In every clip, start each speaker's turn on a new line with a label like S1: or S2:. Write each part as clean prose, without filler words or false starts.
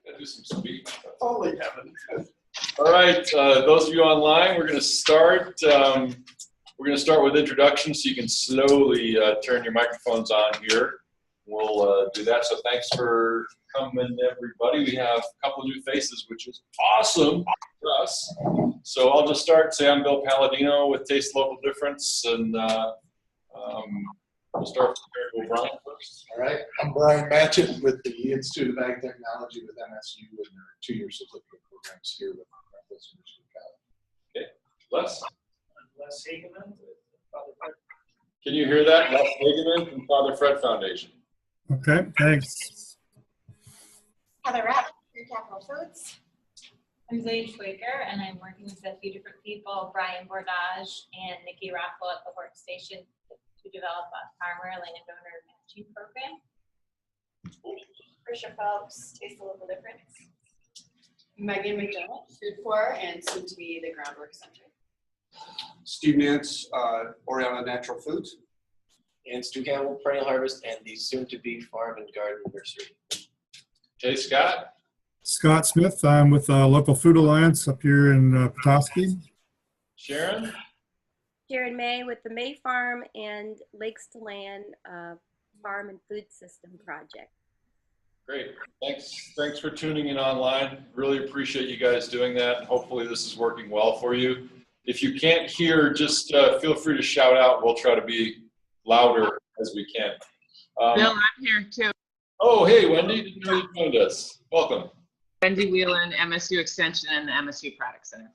S1: Gotta do some speaking.
S2: Holy heaven.
S1: All right, those of you online, we're going to start. We're going to start with introductions, so you can slowly turn your microphones on here. We'll do that. So thanks for coming, everybody. We have a couple of new faces, which is awesome for us. So I'll just start. Say I'm Bill Palladino with Taste Local Difference, and we'll start with Brian first.
S2: All right, I'm Brian Matchett with the Institute of Ag Technology with MSU and their 2-year certificate programs here with Northwest Michigan College.
S1: Okay, Les?
S3: I'm Les Hageman with Father Fred.
S1: Can you hear that? Les Hageman from Father Fred Foundation.
S4: Okay, thanks.
S5: Heather Rapp, Capital Foods.
S6: I'm Zoe Schwager, and I'm working with a few different people, Brian Bordage and Nikki Rockwell at the workstation to develop a farmer landowner matching program.
S5: Trisha Phelps, Taste the Local Difference.
S7: Megan McDonald, Food For, and soon to be the Groundwork Center.
S8: Steve Nance, Oriana Natural Foods.
S9: And Stu Campbell, Perennial Harvest, and the soon-to-be Farm and Garden Nursery.
S1: Okay, Scott?
S4: Scott Smith. I'm with Local Food Alliance up here in Petoskey.
S1: Sharon?
S10: Sharon May with the May Farm and Lakes to Land Farm and Food System Project.
S1: Great. Thanks for tuning in online. Really appreciate you guys doing that. Hopefully this is working well for you. If you can't hear, just feel free to shout out. We'll try to be louder as we can.
S11: Bill, I'm here too.
S1: Oh, hey, Wendy. Didn't know you joined us. Welcome.
S11: Wendy Whelan, MSU Extension and the MSU Product Center.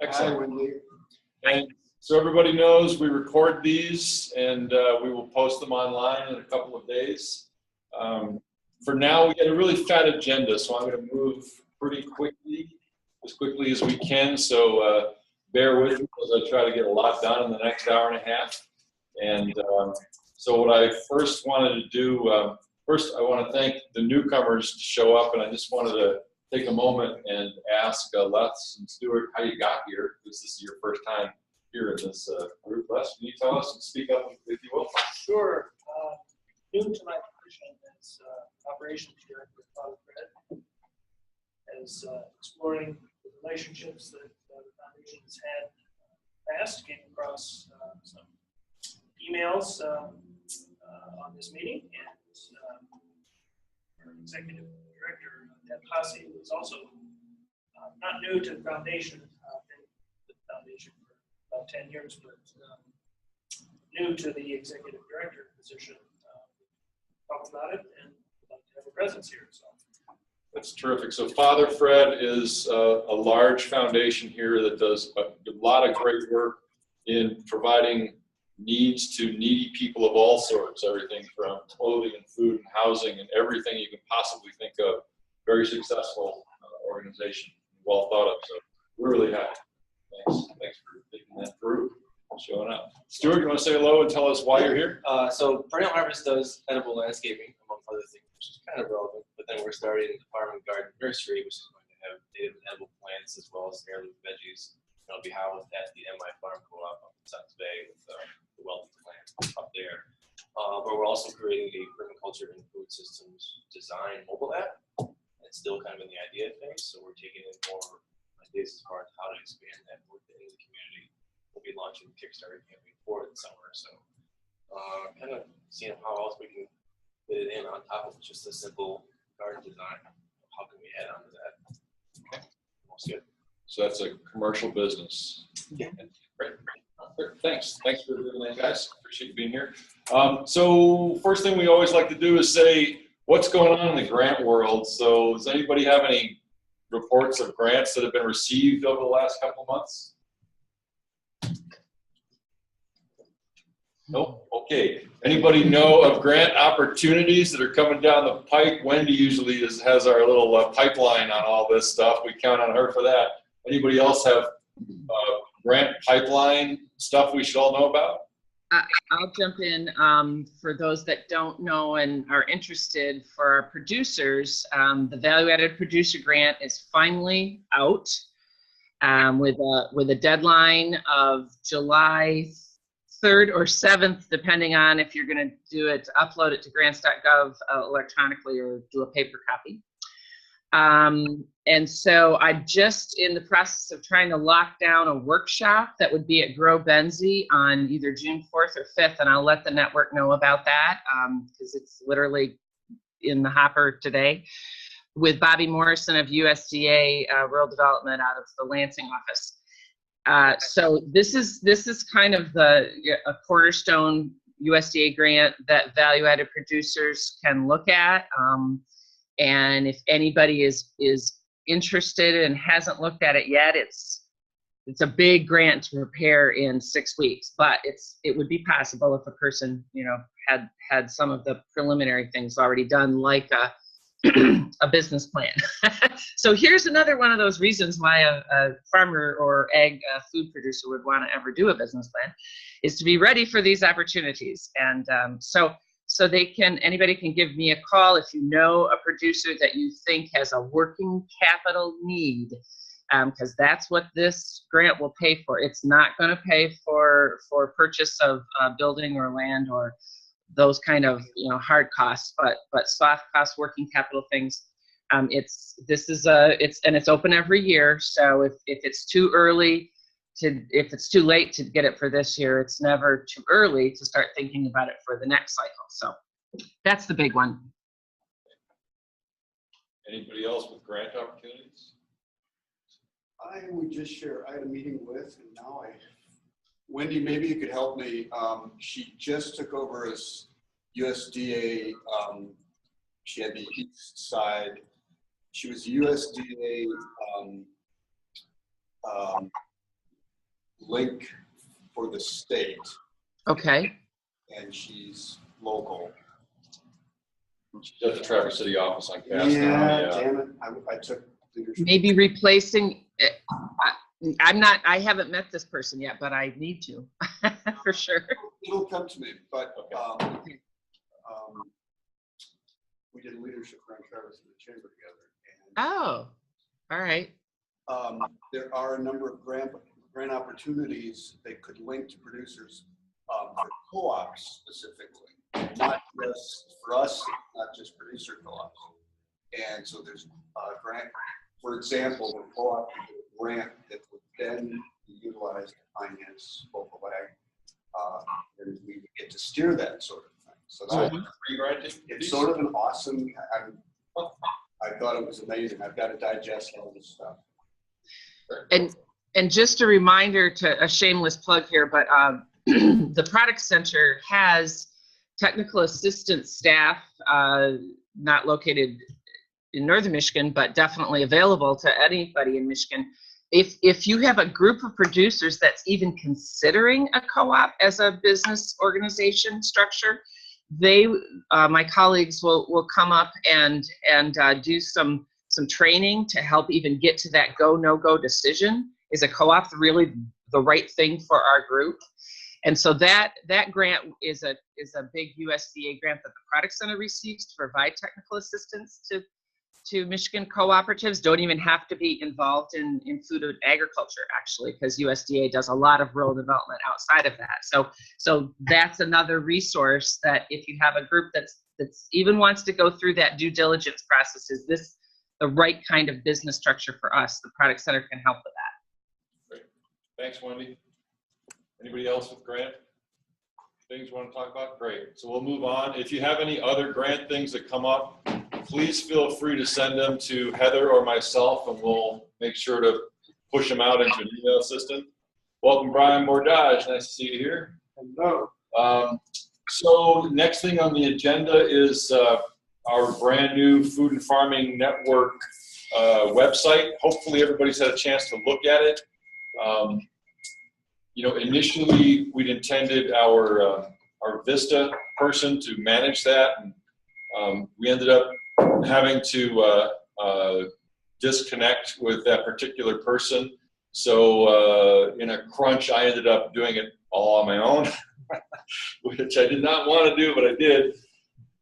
S1: Excellent.
S8: Hi, Wendy.
S1: And so everybody knows we record these and we will post them online in a couple of days. For now, we got a really fat agenda, so I'm going to move pretty quickly, as quickly as we can. So bear with me as I try to get a lot done in the next hour and a half. And so what I first wanted to do, first I want to thank the newcomers to show up, and I just wanted to take a moment and ask Les and Stuart how you got here, because this is your first time here in this group. Les, can you tell us and speak up if you will?
S3: Sure. New to my position as operations director with Father Fred, as exploring the relationships that the foundation has had past, came across some emails on this meeting, and our executive director, Deb Hasse, was also not new to the foundation, been with the foundation for about 10 years, but new to the executive director position. Talked about it and would like to have a presence here. So.
S1: That's terrific. So Father Fred is a large foundation here that does a lot of great work in providing needs to needy people of all sorts, everything from clothing and food and housing and everything you can possibly think of. Very successful organization, well thought of. So we're really happy. Thanks for taking that through, showing up. Stuart, you want to say hello and tell us why you're here?
S9: So Perennial Harvest does edible landscaping, among other things, which is kind of relevant. But then we're starting the Farm and Garden Nursery, which is going to have native and edible plants as well as heirloom veggies. It'll be housed at the MI Farm Co-op up in Suns Bay with the wealthy plants up there. But we're also creating a permaculture and food systems design mobile app. It's still kind of in the idea phase, so we're taking in more ideas as far as how to expand that within the community. We'll be launching the Kickstarter campaign for the summer, so kind of seeing how else we can fit it in on top of just a simple garden design. How can we add on to that? Okay, that's good.
S1: So that's a commercial business.
S9: Yeah.
S1: Great. Thanks for doing that, guys. Appreciate you being here. So first thing we always like to do is say what's going on in the grant world. So does anybody have any reports of grants that have been received over the last couple of months? Nope. Okay. Anybody know of grant opportunities that are coming down the pike? Wendy usually has our little pipeline on all this stuff. We count on her for that. Anybody else have grant pipeline stuff we should all know about?
S11: I'll jump in. For those that don't know and are interested, for our producers, the Value-Added Producer Grant is finally out with a deadline of July 3rd or 7th, depending on if you're going to do it, upload it to grants.gov electronically or do a paper copy. And so I'm just in the process of trying to lock down a workshop that would be at Grow Benzie on either June 4th or 5th, and I'll let the network know about that because it's literally in the hopper today, with Bobby Morrison of USDA Rural Development out of the Lansing office. So this is kind of a cornerstone USDA grant that value-added producers can look at. And if anybody is interested and hasn't looked at it yet, it's a big grant to prepare in 6 weeks, but it would be possible if a person, you know, had some of the preliminary things already done, like a business plan. So here's another one of those reasons why a farmer or ag food producer would want to ever do a business plan, is to be ready for these opportunities. And so anybody can give me a call if you know a producer that you think has a working capital need, because that's what this grant will pay for. It's not going to pay for purchase of building or land or those kind of, you know, hard costs, but soft cost working capital things. It's open every year. So if it's too late to get it for this year, it's never too early to start thinking about it for the next cycle. So that's the big one.
S1: Anybody else with grant opportunities?
S8: I would just share, I had a meeting with, and now Wendy, maybe you could help me. She just took over as USDA. She had the east side. She was USDA link for the state.
S11: Okay.
S8: And she's local.
S1: She's at the Traverse City office on Cass.
S8: Yeah, damn it. I took leadership.
S11: Maybe replacing. I haven't met this person yet, but I need to for sure.
S8: It'll come to me, but
S1: okay.
S8: We did a leadership around Traverse in the chamber together. And,
S11: oh, all right.
S8: There are a number of grant opportunities that could link to producers for co-ops specifically, not just for us, not just producer co-ops. And so there's a grant, for example, the co-op grant that would then be utilized to finance local ag, and we would get to steer that sort of thing. So it's sort of an awesome. I thought it was amazing. I've got to digest all this stuff.
S11: And just a reminder, to a shameless plug here, but the Product Center has technical assistance staff, not located in northern Michigan, but definitely available to anybody in Michigan. If you have a group of producers that's even considering a co-op as a business organization structure, my colleagues will come up and do some training to help even get to that go, no-go decision. Is a co-op really the right thing for our group? And so that grant is a big USDA grant that the Product Center receives to provide technical assistance to Michigan cooperatives. Don't even have to be involved in food and agriculture, actually, because USDA does a lot of rural development outside of that. So that's another resource that if you have a group that's even wants to go through that due diligence process, is this the right kind of business structure for us? The Product Center can help with that.
S1: Great. Thanks, Wendy. Anybody else with grant things you want to talk about? Great. So we'll move on. If you have any other grant things that come up, please feel free to send them to Heather or myself, and we'll make sure to push them out into an email system. Welcome, Brian Bordage. Nice to see you here.
S8: Hello.
S1: So next thing on the agenda is our brand new Food and Farming Network website. Hopefully everybody's had a chance to look at it. You know, initially we'd intended our Vista person to manage that, and we ended up having to disconnect with that particular person. So in a crunch, I ended up doing it all on my own, which I did not want to do, but I did.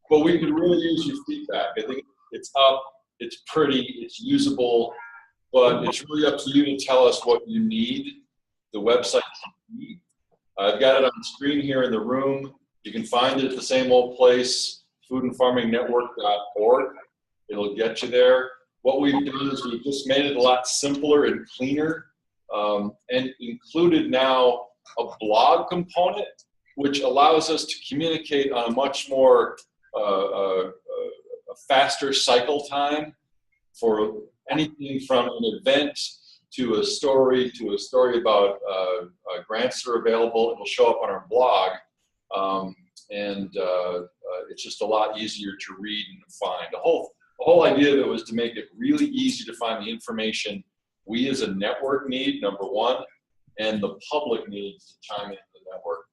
S1: But we could really use your feedback. I think it's up, it's pretty, it's usable, but it's really up to you to tell us what you need, the website you need. I've got it on the screen here in the room. You can find it at the same old place, foodandfarmingnetwork.org. It'll get you there. what we've done is we've just made it a lot simpler and cleaner, and included now a blog component, which allows us to communicate on a much more a faster cycle time for anything from an event to a story about grants that are available. It'll show up on our blog, and it's just a lot easier to read and find. The whole idea of it was to make it really easy to find the information we as a network need, number one, and the public needs to chime into the network.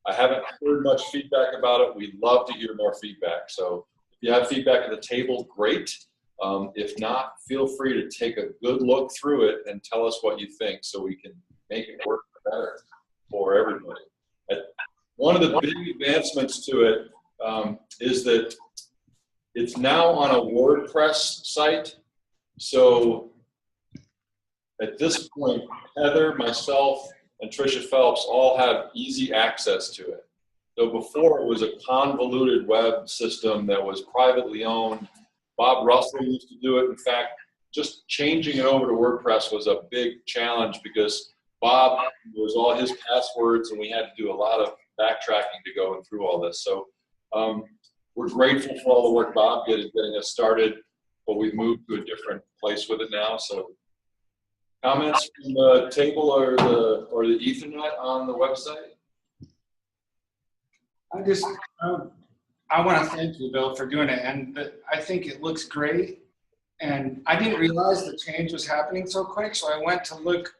S1: I haven't heard much feedback about it. We'd love to hear more feedback. So if you have feedback at the table, great. If not, feel free to take a good look through it and tell us what you think so we can make it work better for everybody. One of the big advancements to it is that it's now on a WordPress site. So at this point, Heather, myself, and Tricia Phelps all have easy access to it. So before, it was a convoluted web system that was privately owned. Bob Russell used to do it. In fact, just changing it over to WordPress was a big challenge because Bob was all his passwords, and we had to do a lot of backtracking to go through all this. So we're grateful for all the work Bob did in getting us started, but we've moved to a different place with it now. So comments from the table or the Ethernet on the website?
S12: I want to thank you, Bill, for doing it, and I think it looks great. And I didn't realize the change was happening so quick, so I went to look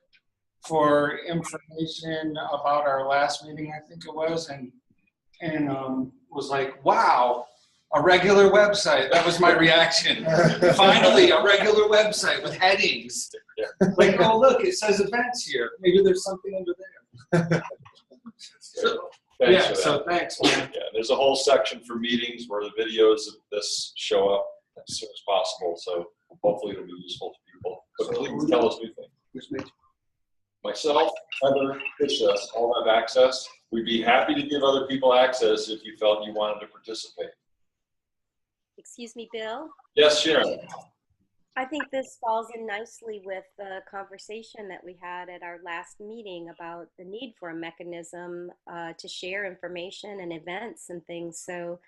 S12: for information about our last meeting, I think it was, and was like, wow, a regular website. That was my reaction. Finally, a regular website with headings. Like, oh, look, it says events here. Maybe there's something under there. So thanks, man.
S1: Yeah, there's a whole section for meetings where the videos of this show up as soon as possible. So hopefully it'll be useful to people. But please tell us what you think.
S8: Who's me?
S1: Myself, Heather, Tricia, all have access. We'd be happy to give other people access if you felt you wanted to participate.
S10: Excuse me, Bill.
S1: Yes, Sharon.
S10: I think this falls in nicely with the conversation that we had at our last meeting about the need for a mechanism to share information and events and things. So,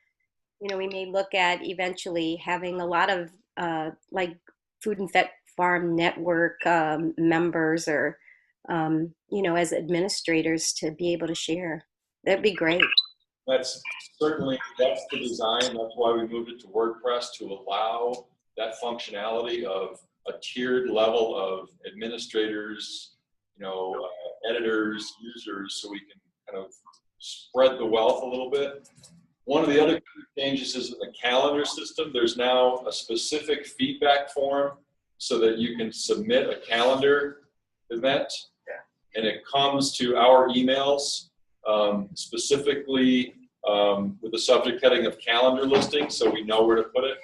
S10: you know, we may look at eventually having a lot of like Food and Farm Network members or, you know, as administrators to be able to share. That'd be great.
S1: That's the design. That's why we moved it to WordPress, to allow that functionality of a tiered level of administrators, you know, editors, users, so we can kind of spread the wealth a little bit. One of the other changes is in the calendar system. There's now a specific feedback form so that you can submit a calendar event, and it comes to our emails specifically with the subject heading of calendar listing, so we know where to put it.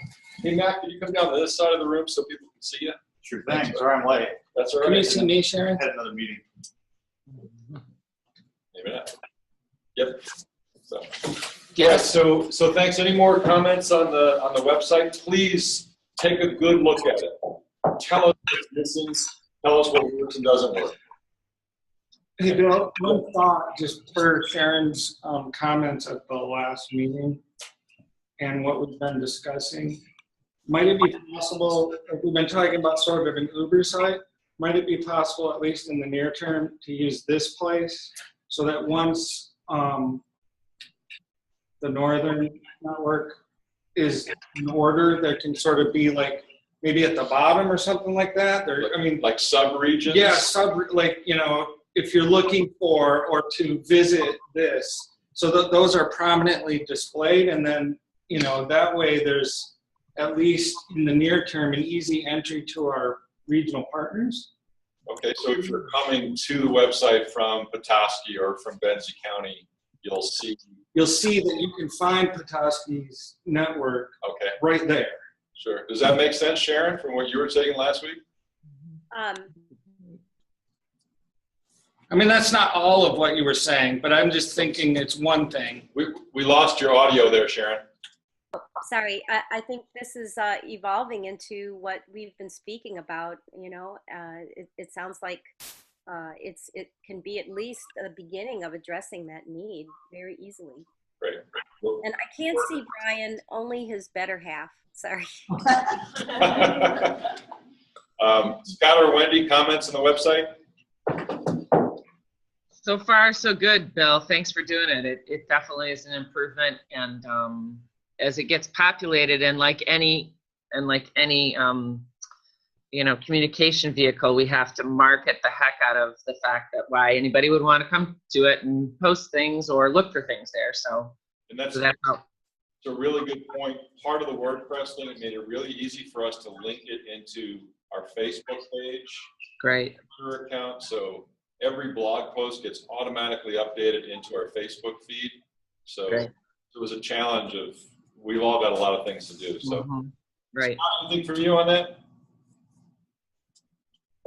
S1: Hey, Matt, can you come down to this side of the room so people can see you?
S13: Sure thing. Sorry I'm late.
S1: That's all right.
S12: Can you see me, Sharon?
S13: I had another meeting.
S1: Maybe not. Yep. So,
S12: Yeah.
S1: So thanks. Any more comments on the website? Please take a good look at it. Tell us what's missing. Tell us what works and doesn't work.
S12: Hey, Bill, one thought just for Sharon's comments at the last meeting and what we've been discussing. Might it be possible, if we've been talking about sort of an Uber site, might it be possible, at least in the near term, to use this place so that once the Northern Network is in order, there can sort of be like maybe at the bottom or something like that? There, I mean,
S1: like sub-regions?
S12: Yeah, like, you know, if you're looking for or to visit this, so that those are prominently displayed, and then, you know, that way there's at least in the near term an easy entry to our regional partners.
S1: Okay, so if you're coming to the website from Petoskey or from Benzie County, you'll see
S12: that you can find Petoskey's network right there.
S1: Sure. Does that make sense, Sharon, from what you were saying last week?
S12: I mean, that's not all of what you were saying, but I'm just thinking it's one thing.
S1: We lost your audio there, Sharon.
S10: sorry, I think this is evolving into what we've been speaking about. You know, it sounds like it can be at least a beginning of addressing that need very easily.
S1: Great.
S10: And I can't see Brian, only his better half. Sorry.
S1: Scott or Wendy, comments on the website?
S11: So far, so good, Bill. Thanks for doing it. It definitely is an improvement, and as it gets populated, and like any you know, communication vehicle, we have to market the heck out of the fact that why anybody would want to come to it and post things or look for things there. So,
S1: and that's
S11: how.
S1: It's a really good point. Part of the WordPress thing, it made it really easy for us to link it into our Facebook page.
S11: Great.
S1: Twitter account. So every blog post gets automatically updated into our Facebook feed. So
S11: Great.
S1: It was a challenge of, we've all got a lot of things to do. So
S11: Right.
S1: Anything from you on that?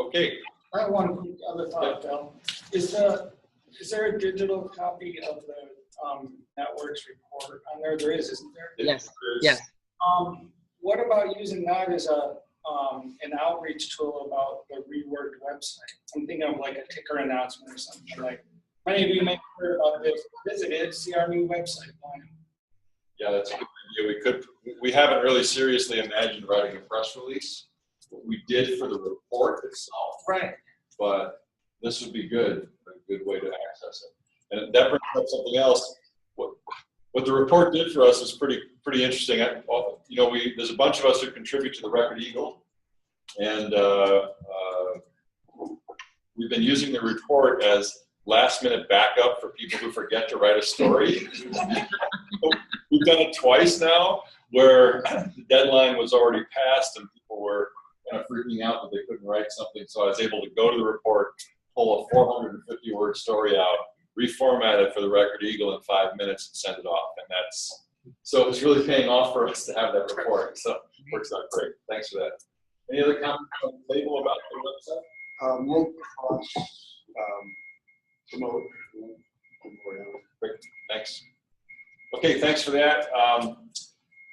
S1: Okay.
S3: I have one quick other thought, Bill. Is there a digital copy of the networks report on there? There is, isn't there?
S11: Yes. Yes.
S3: What about using that as an outreach tool about the reworked website? I'm thinking of like a ticker announcement or something like. Many of you may have heard about this. Visit it, see our new website.
S1: Yeah, that's a good idea. We haven't really seriously imagined writing a press release. What we did for the report itself.
S3: Right.
S1: But this would be good, a good way to access it. And that brings up something else. What the report did for us is pretty interesting. You know, there's a bunch of us who contribute to the Record Eagle, and we've been using the report as last-minute backup for people who forget to write a story. We've done it twice now, where the deadline was already passed and people were kind of freaking out that they couldn't write something. So I was able to go to the report, pull a 450-word story out, reformat it for the Record Eagle in 5 minutes, and send it off. And so it's really paying off for us to have that report. So it works out great. Thanks for that. Any other comments on the table about the website?
S8: We'll promote.
S1: Great. Thanks. Okay, thanks for that.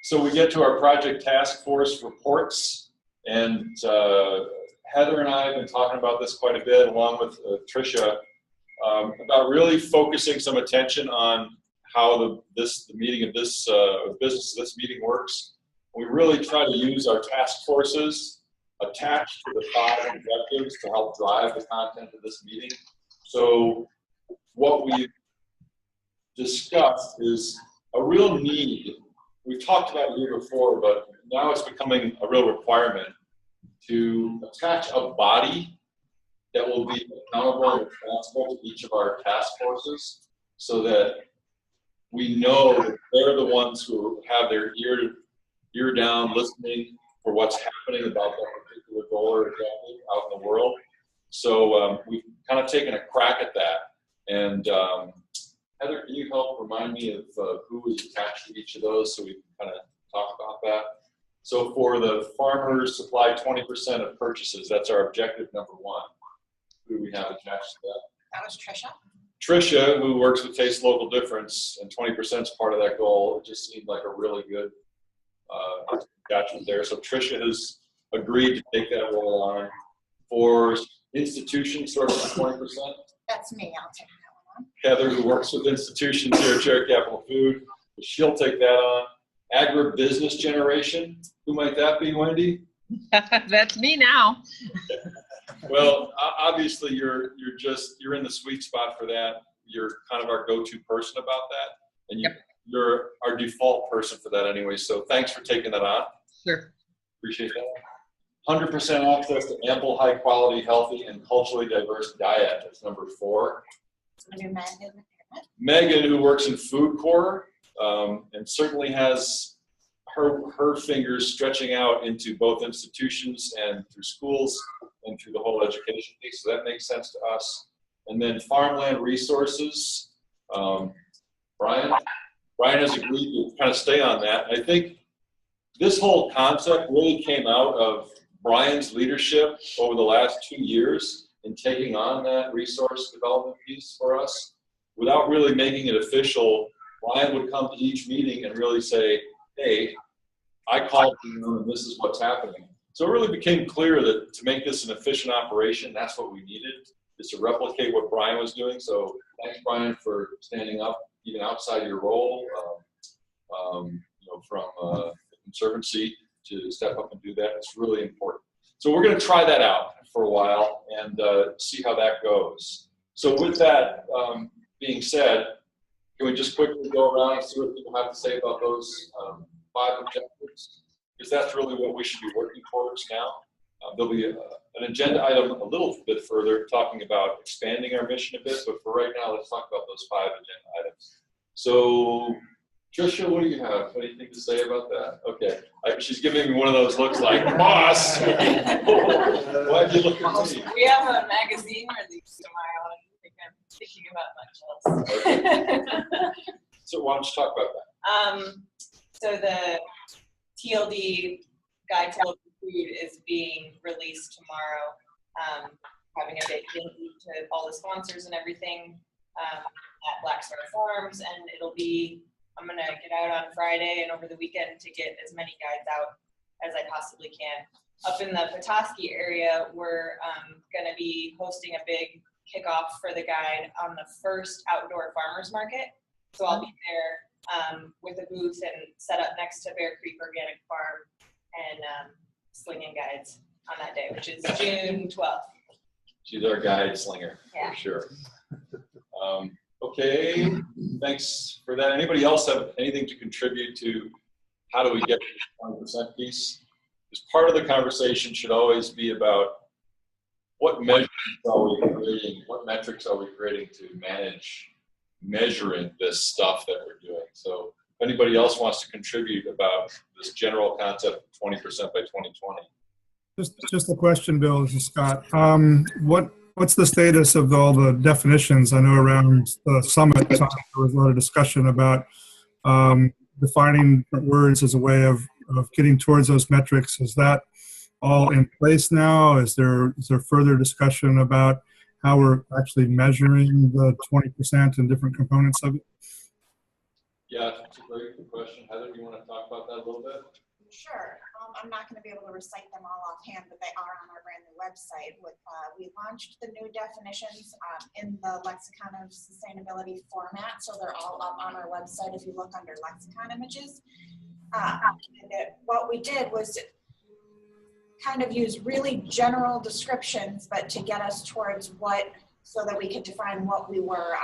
S1: So we get to our project task force reports, and Heather and I have been talking about this quite a bit, along with Tricia, about really focusing some attention on how the meeting of this business of this meeting works. We really try to use our task forces attached to the 5 objectives to help drive the content of this meeting. So what we've discussed is a real need. We've talked about it here before, but now it's becoming a real requirement to attach a body that will be accountable and responsible to each of our task forces, so that we know that they're the ones who have their ear down, listening for what's happening about that particular goal or objective out in the world. So we've kind of taken a crack at that. And Heather, can you help remind me of who is attached to each of those, so we can kind of talk about that? So for the farmers supply 20% of purchases, that's our objective number 1. Who do we have attached to that?
S5: That was Tricia.
S1: Tricia, who works with Taste Local Difference, and 20% is part of that goal. It just seemed like a really good attachment there. So Tricia has agreed to take that role on. For institutions, sort of 20%.
S5: That's me. I'll take that one on.
S1: Heather, who works with institutions here at Cherry Capital Food, she'll take that on. Agri-business generation, who might that be, Wendy?
S11: That's me now.
S1: Well, obviously you're in the sweet spot for that. You're kind of our go-to person about that, and you're our default person for that anyway. So thanks for taking that on.
S11: Sure.
S1: Appreciate that. 100% access to ample, high-quality, healthy, and culturally diverse diet. That's number 4.
S5: Under
S1: Megan, who works in Food Corps, and certainly has her fingers stretching out into both institutions and through schools and through the whole education piece. So that makes sense to us. And then Farmland Resources, Brian has agreed to kind of stay on that. And I think this whole concept really came out of Brian's leadership over the last 2 years in taking on that resource development piece for us. Without really making it official, Brian would come to each meeting and really say, hey, I called them, and this is what's happening. So it really became clear that to make this an efficient operation, that's what we needed, is to replicate what Brian was doing. So thanks, Brian, for standing up even outside your role, from the Conservancy to step up and do that. It's really important. So we're going to try that out for a while and see how that goes. So with that being said, can we just quickly go around and see what people have to say about those 5 objectives? Because that's really what we should be working towards now. There'll be an agenda item a little bit further talking about expanding our mission a bit, but for right now, let's talk about those 5 agenda items. So, Tricia, what do you have? Anything to say about that? Okay, she's giving me one of those looks like, boss! Why'd you look at me?
S13: We have a magazine release tomorrow, and I think I'm thinking about much else.
S1: Okay. So why don't you talk about that?
S13: So the TLD guide to healthy food is being released tomorrow. Having a big thank you to all the sponsors and everything at Black Star Farms, and I'm gonna get out on Friday and over the weekend to get as many guides out as I possibly can. Up in the Petoskey area, we're gonna be hosting a big kickoff for the guide on the first outdoor farmers market. So I'll be there with a booth and set up next to Bear Creek Organic Farm and slinging guides on that day, which is June 12th.
S1: She's our guide slinger,
S13: yeah.
S1: For sure. Okay, thanks for that. Anybody else have anything to contribute to how do we get to the 20% piece? Because part of the conversation should always be about what measures are we creating, what metrics are we creating to manage measuring this stuff that we're doing. So if anybody else wants to contribute about this general concept of 20% by 2020.
S4: Just a question, Bill. This is Scott. What's the status of all the definitions? I know around the summit time, there was a lot of discussion about defining different words as a way of getting towards those metrics. Is that all in place now? Is there further discussion about how we're actually measuring the 20% and different components of it?
S1: Yeah, that's a very good question. Heather, do you want to talk about that a little bit?
S5: Sure. I'm not going to be able to recite them all offhand, but they are on our brand new website. We launched the new definitions in the Lexicon of Sustainability format, so they're all up on our website if you look under lexicon images. What we did was kind of use really general descriptions, but to get us towards so that we could define what we were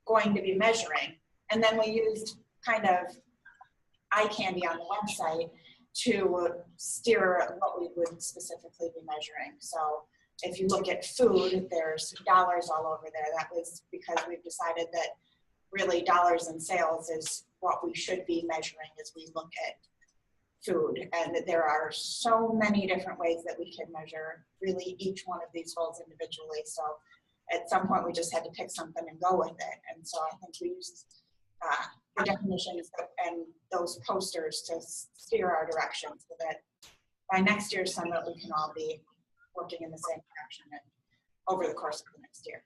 S5: going to be measuring. And then we used kind of eye candy on the website to steer what we would specifically be measuring. So if you look at food, there's dollars all over there. That was because we've decided that really dollars in sales is what we should be measuring as we look at food. And that there are so many different ways that we can measure really each one of these goals individually. So at some point we just had to pick something and go with it. And so I think we used the definitions and those posters to steer our direction so that by next year's summit we can all be working in the same direction and over the course of the next year.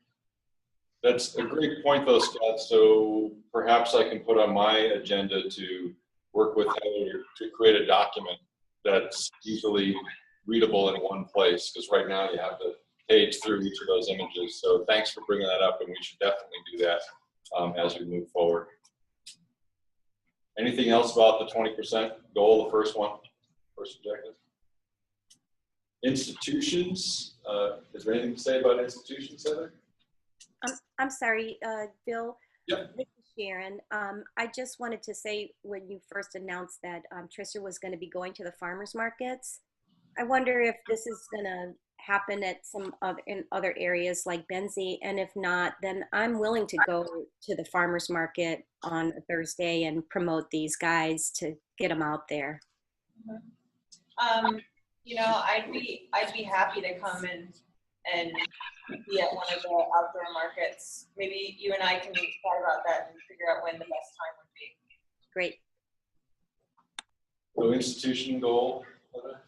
S1: That's a great point though, Scott. So perhaps I can put on my agenda to work with Heather to create a document that's easily readable in one place, because right now you have to page through each of those images. So thanks for bringing that up, and we should definitely do that as we move forward. Anything else about the 20% goal, the first objective? Institutions, is there anything to say about institutions, Heather?
S10: I'm sorry, Bill.
S1: Yep.
S10: This is Sharon. I just wanted to say, when you first announced that Tricia was going to be going to the farmers markets, I wonder if this is going to happen at in other areas like Benzie, and if not, then I'm willing to go to the farmers market on a Thursday and promote these guides to get them out there.
S13: You know, I'd be happy to come and be at one of the outdoor markets. Maybe you and I can talk about that and figure out when the best time would be.
S10: Great.
S1: So institution goal, Heather?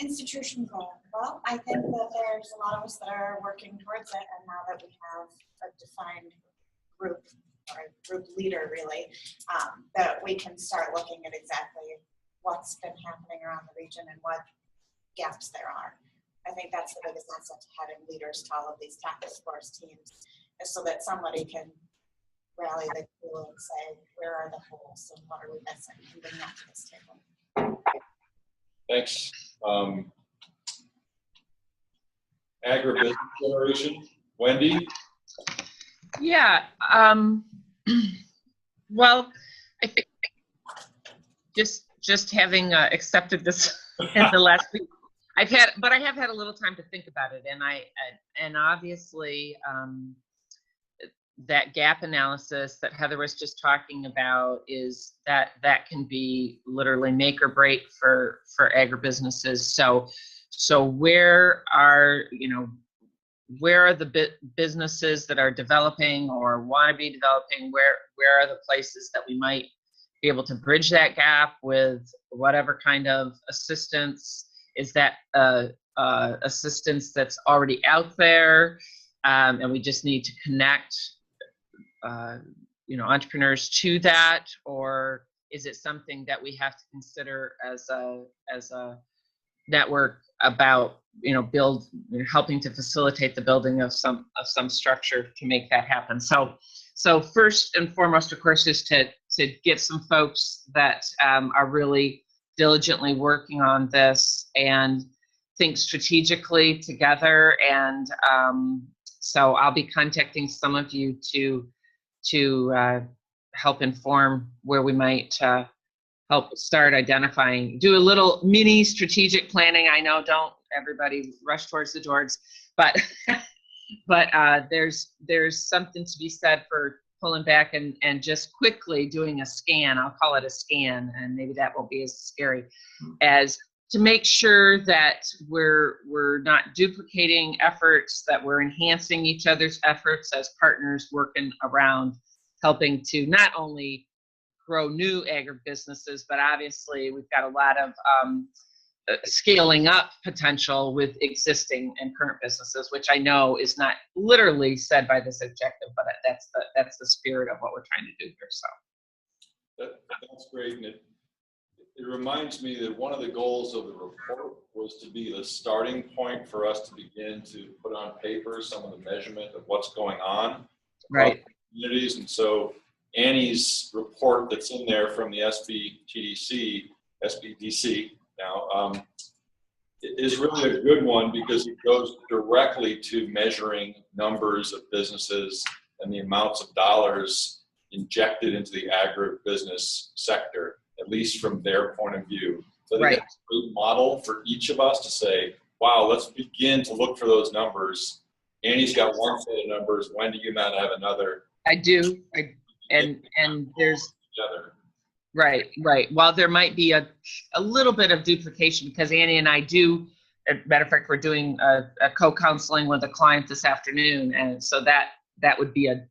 S5: Institution goal. Well, I think that there's a lot of us that are working towards it, and now that we have a defined group or a group leader really, that we can start looking at exactly what's been happening around the region and what gaps there are. I think that's the biggest asset to having leaders to all of these task force teams, is so that somebody can rally the crew and say, where are the holes and what are we missing, and bring that to this table.
S1: Thanks. Agribusiness generation, Wendy?
S11: Yeah. Well, I think just having accepted this in the last week, I have had a little time to think about it, and obviously that gap analysis that Heather was just talking about is that can be literally make or break for agribusinesses. So where are the businesses that are developing or want to be developing? Where are the places that we might be able to bridge that gap with whatever kind of assistance? Is that assistance that's already out there, and we just need to connect entrepreneurs to that, or is it something that we have to consider as a network about helping to facilitate the building of some structure to make that happen? So first and foremost, of course, is to get some folks that are really diligently working on this and think strategically together. And so I'll be contacting some of you to help inform where we might help start identifying, do a little mini strategic planning. I know, don't everybody rush towards the doors, but there's something to be said for pulling back and just quickly doing a scan. I'll call it a scan, and maybe that won't be as scary, as to make sure that we're not duplicating efforts, that we're enhancing each other's efforts as partners working around helping to not only grow new agribusinesses, but obviously we've got a lot of scaling up potential with existing and current businesses, which I know is not literally said by this objective, but that's the spirit of what we're trying to do here. So
S1: that's great, and it reminds me that one of the goals of the report was to be the starting point for us to begin to put on paper some of the measurement of what's going on
S11: right
S1: communities. And so Annie's report that's in there from the SBDC now is really a good one, because it goes directly to measuring numbers of businesses and the amounts of dollars injected into the agribusiness sector, at least from their point of view. So I think that's a great model for each of us to say, wow, let's begin to look for those numbers. Annie's got one set of numbers. Wendy, you might have another.
S11: I do. And there's right. While there might be a little bit of duplication, because Annie and I do, as a matter of fact, we're doing a co-counseling with a client this afternoon, and so that would be a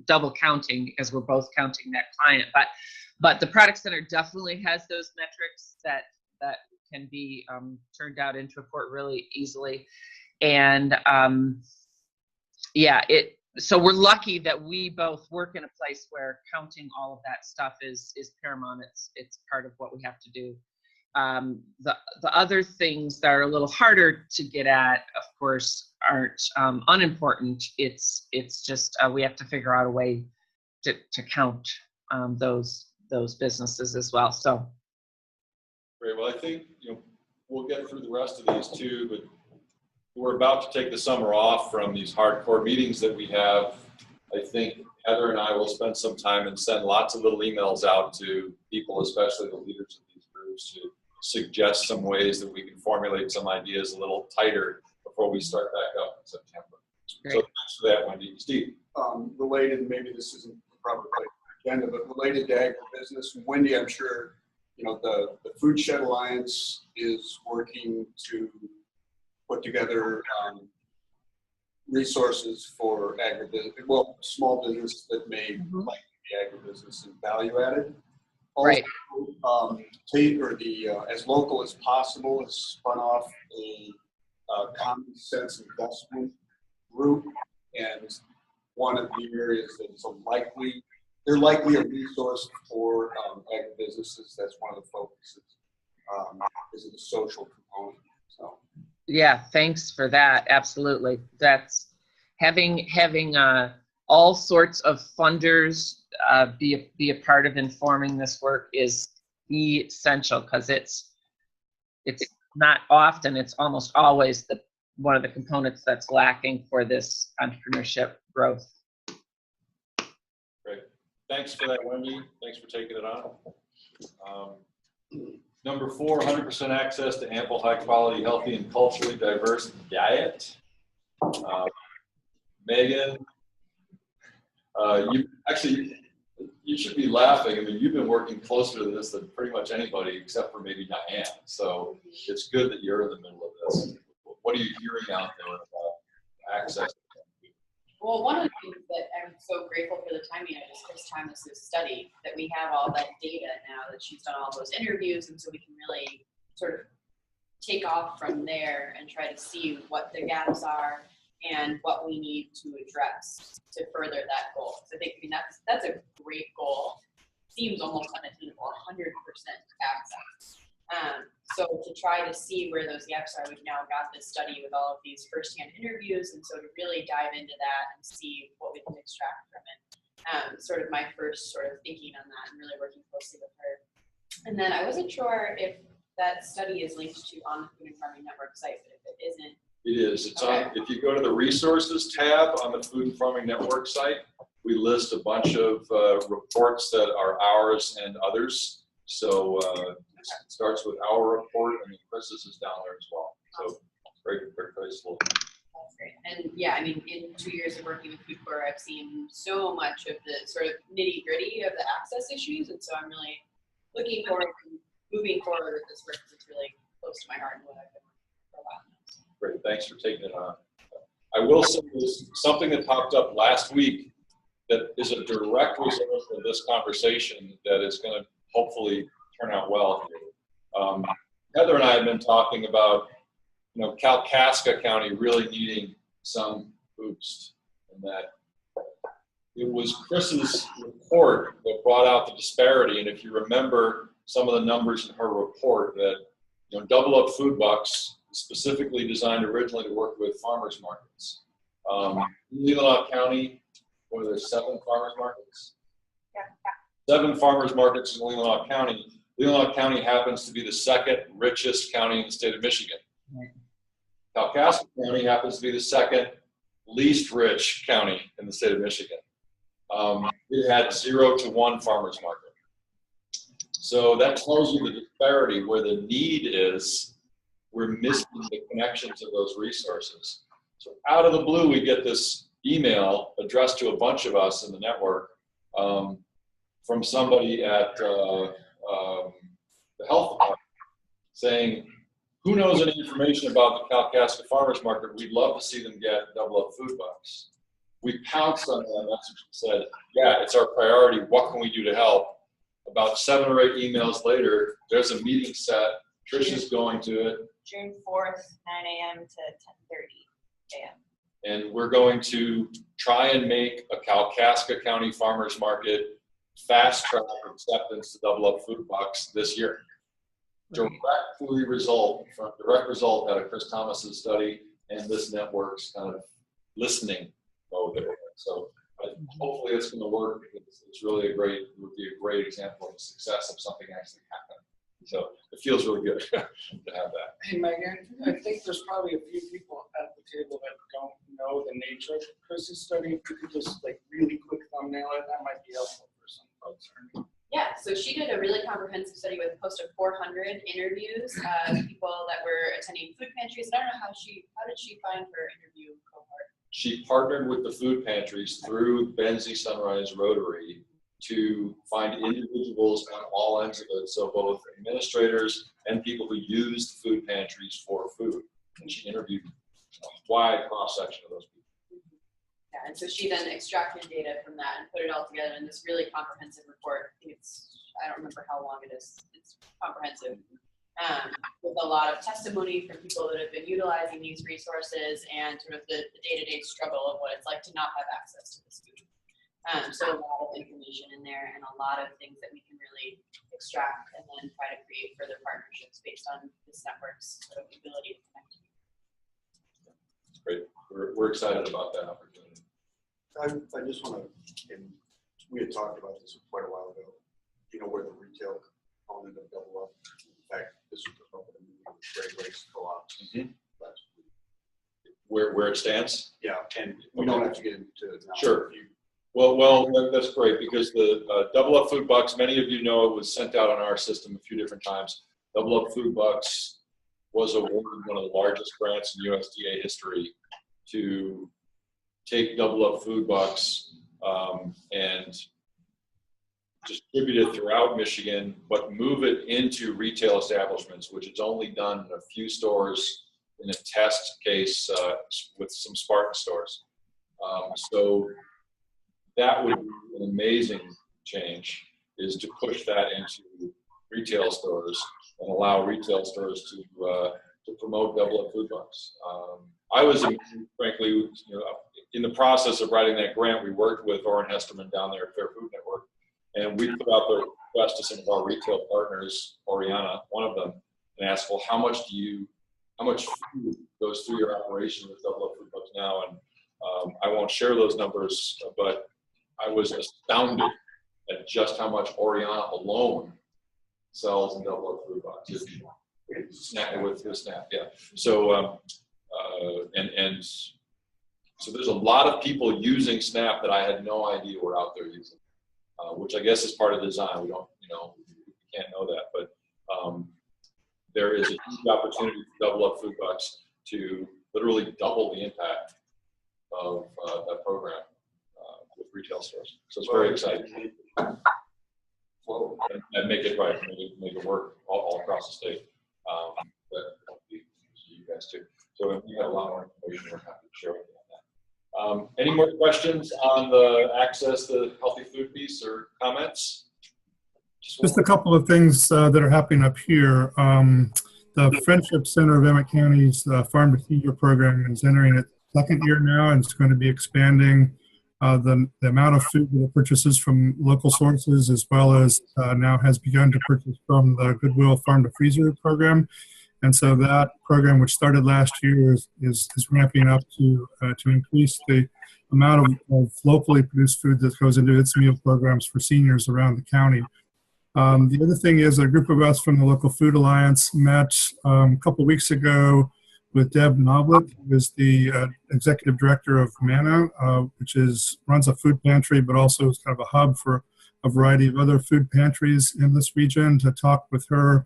S11: double counting, because we're both counting that client. But the Product Center definitely has those metrics that can be turned out into a report really easily, and so we're lucky that we both work in a place where counting all of that stuff is paramount. It's part of what we have to do. The other things that are a little harder to get at, of course, aren't unimportant. It's just we have to figure out a way to count those businesses as well. So
S1: great. Well, I think we'll get through the rest of these too, but we're about to take the summer off from these hardcore meetings that we have. I think Heather and I will spend some time and send lots of little emails out to people, especially the leaders of these groups, to suggest some ways that we can formulate some ideas a little tighter before we start back up in September.
S11: Great.
S1: So thanks for that, Wendy. Steve.
S8: Related, maybe this isn't the proper place for the agenda, but related to agribusiness, Wendy, I'm sure, the Food Shed Alliance is working to put together resources for agribusiness, small business that may like to be agribusiness and value added. Also,
S11: right.
S8: As local as possible has spun off a common sense investment group, and one of the areas that is they're likely a resource for agribusinesses. That's one of the focuses. Is the social component. So.
S11: Yeah, thanks for that. Absolutely. That's having all sorts of funders be a part of informing this work is essential, because it's not often, it's almost always one of the components that's lacking for this entrepreneurship growth.
S1: Great. Thanks for that, Wendy. Thanks for taking it on. Number 4, 100% access to ample, high quality, healthy, and culturally diverse diet. Megan, you should be laughing. I mean, you've been working closer to this than pretty much anybody except for maybe Diane. So it's good that you're in the middle of this. What are you hearing out there about access?
S7: Well, one of the things that I'm so grateful for the timing of is Chris Thomas's study, that we have all that data now, that she's done all those interviews, and so we can really sort of take off from there and try to see what the gaps are and what we need to address to further that goal. So I mean, that's a great goal. Seems almost unattainable, 100% access. So to try to see where those gaps are, we've now got this study with all of these firsthand interviews, and so to really dive into that and see what we can extract from it. Sort of my first sort of thinking on that and really working closely with her. And then I wasn't sure if that study is linked to on the Food and Farming Network site, but if it isn't.
S1: It is. It's
S7: okay.
S1: on. If you go to the resources tab on the Food and Farming Network site, we list a bunch of reports that are ours and others. So it starts with our report, and then Chris's is down there as well. So very place to look.
S7: That's great. And yeah, I mean, in 2 years of working with Food Corps, I've seen so much of the sort of nitty gritty of the access issues, and so I'm really looking forward to moving forward with this work, because it's really close to my heart and what I've been working for a while now.
S1: Great, thanks for taking it on. I will say there's something that popped up last week that is a direct result of this conversation that is going to hopefully turn out well here. Heather and I have been talking about, Kalkaska County really needing some boost, and that it was Chris's report that brought out the disparity. And if you remember some of the numbers in her report, that Double Up Food Bucks, specifically designed originally to work with farmers markets. Leelanau County, what are there, 7 farmers markets? Yeah. 7 farmers markets in Leelanau County. Leelanau County happens to be the 2nd richest county in the state of Michigan. Right. Kalkaska County happens to be the 2nd least rich county in the state of Michigan. It had 0 to 1 farmers market. So that tells you the disparity where the need is. We're missing the connections of those resources. So out of the blue, we get this email addressed to a bunch of us in the network from somebody at the health department saying, who knows any information about the Kalkaska Farmers Market? We'd love to see them get Double Up Food Bucks. We pounced on that message and said, yeah, it's our priority. What can we do to help? About 7 or 8 emails later, there's a meeting set. Trish is going to it.
S13: June 4th, 9 a.m. to 10:30 a.m.
S1: And we're going to try and make a Kalkaska County Farmers Market fast track acceptance to Double Up Food Bucks this year. Direct result out of Chris Thomas's study and this network's kind of listening mode there. So hopefully it's going to work. It's really it would be a great example of the success of something actually happening. So it feels really good to have that.
S12: Hey, Megan, I think there's probably a few people at the table that don't know the nature of Chris's study. If you could just really quick thumbnail it, that might be helpful for some folks.
S7: Yeah, so she did a really comprehensive study with close to 400 interviews, people that were attending food pantries. I don't know how did she find her interview cohort?
S1: She partnered with the food pantries through Benzie Sunrise Rotary to find individuals on all ends of it, so both administrators and people who used food pantries for food. And she interviewed a wide cross-section of those people.
S7: Yeah, and so she then extracted data from that and put it all together in this really comprehensive report. I don't remember how long it is. It's comprehensive. with a lot of testimony from people that have been utilizing these resources and sort of the day-to-day struggle of what it's like to not have access to this food. So a lot of information in there and a lot of things that we can really extract and then try to create further partnerships based on this network's sort of ability to connect.
S1: Great. We're excited about that opportunity.
S8: I just want to, and we had talked about this quite a while ago, you know, where the retail component of Double Up. In fact, this was the open meeting with Great Lakes Co-ops.
S1: Where it stands?
S8: Yeah, and we don't have to get into it now.
S1: Sure. Well, that's great because the Double Up Food Bucks, many of you know, it was sent out on our system a few different times. Double Up Food Bucks was awarded one of the largest grants in USDA history to take Double Up Food Bucks and distribute it throughout Michigan, but move it into retail establishments, which is only done in a few stores in a test case with some Spartan stores. So that would be an amazing change, is to push that into retail stores and allow retail stores to promote Double Up Food Bucks. I was, frankly, you know, in the process of writing that grant, we worked with Orrin Hesterman down there at Fair Food Network, and we put out the request to some of our retail partners, Oriana, one of them, and asked, well, how much food goes through your operation with Double Up Food Bucks now? And I won't share those numbers, but I was astounded at just how much Oriana alone sells in Double Up Food Bucks. Snap with Snap, yeah. So so there's a lot of people using Snap that I had no idea were out there using, which I guess is part of the design. We don't, you know, we can't know that, but there is a huge opportunity for Double Up Food Bucks to literally double the impact of that program with retail stores. So it's very exciting. Whoa. And make it right, make it work all across the state. That will be you guys too. So if you have a lot more information, we're happy to share with you on that. Any more questions on the access to healthy food piece or comments?
S4: Just a couple of things that are happening up here. The Friendship Center of Emmett County's Farm to Feeder program is entering its second year now, and it's going to be expanding the amount of food that it purchases from local sources, as well as now has begun to purchase from the Goodwill Farm to Freezer program. And so that program, which started last year, is ramping up to increase the amount of locally produced food that goes into its meal programs for seniors around the county. The other thing is a group of us from the Local Food Alliance met a couple of weeks ago with Deb Noblet, who is the executive director of MANA, which runs a food pantry, but also is kind of a hub for a variety of other food pantries in this region, to talk with her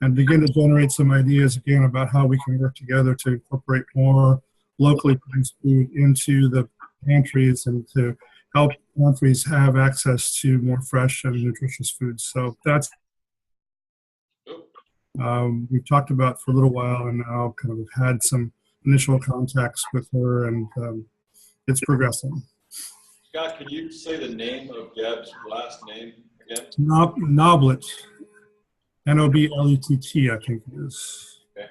S4: and begin to generate some ideas again about how we can work together to incorporate more locally produced food into the pantries and to help pantries have access to more fresh and nutritious foods. So that's we've talked about for a little while, and now kind of had some initial contacts with her, and it's progressing.
S1: Scott, can you say the name of Deb's last name again?
S4: Noblet. N-O-B-L-E-T-T, I think it is.
S1: Okay.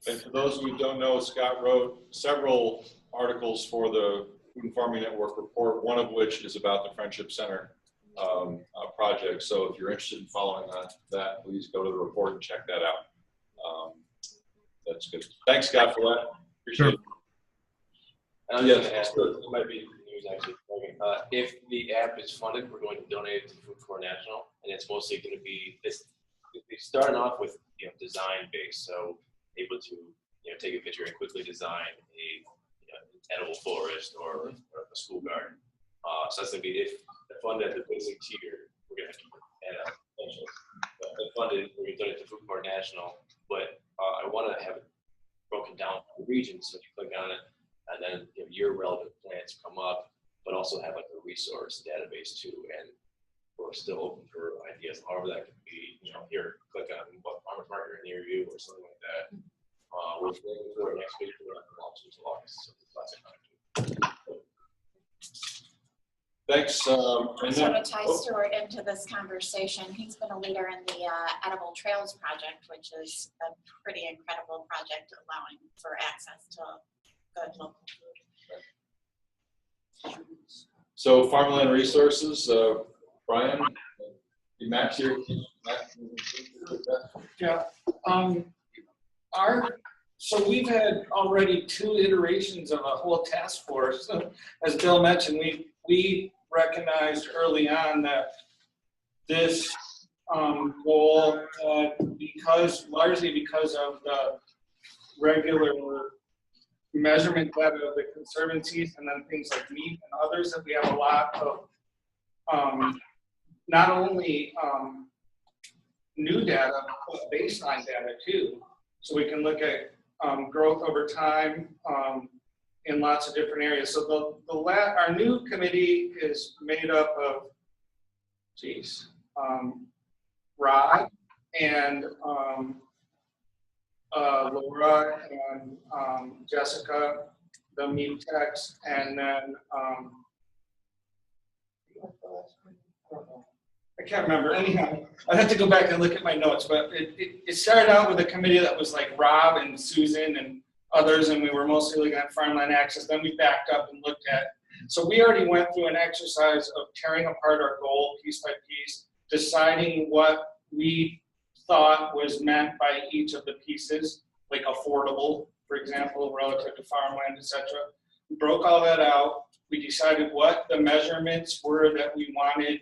S1: And for those who don't know, Scott wrote several articles for the Food and Farming Network report, one of which is about the Friendship Center project. So if you're interested in following that, please go to the report and check that out. That's good. Thanks, Scott, for that. Appreciate it.
S9: And I was going to ask, it might be news actually. If the app is funded, we're going to donate it to Food Corps National, and it's mostly going to be starting off with design based, so able to take a picture and quickly design a edible florist or a school garden. So that's going to be, if funded at the basic tier, we're going to add a potential. If funded, we're going to donate to Food Corps National, but I want to have it broken down by region, so if you click on it, and then your relevant plants come up, but also have like a resource database too, and we're still open for ideas, however that could be. Here, click on what farmers market near you or something like that. We're waiting for next week to run the launches in August. So
S1: Thanks. And
S5: So
S1: then,
S5: to tie Stuart into this conversation, he's been a leader in the Edible Trails Project, which is a pretty incredible project allowing for access to good local food.
S1: so Farmland Resources, Brian, Max here.
S12: Yeah, so we've had already 2 iterations of a whole task force. As Bill mentioned, we recognized early on that this goal, largely because of the regular measurement data of the conservancies and then things like meat and others, that we have a lot of not only new data, but baseline data too. So we can look at growth over time in lots of different areas. So our new committee is made up of, Rod and Laura and Jessica, the meat techs, and then I can't remember. Anyhow, I'd have to go back and look at my notes, but it started out with a committee that was like Rob and Susan and others, and we were mostly looking at farmland access. Then we backed up and looked at, so we already went through an exercise of tearing apart our goal piece by piece, deciding what we thought was meant by each of the pieces, like affordable, for example, relative to farmland, etc. We broke all that out. We decided what the measurements were that we wanted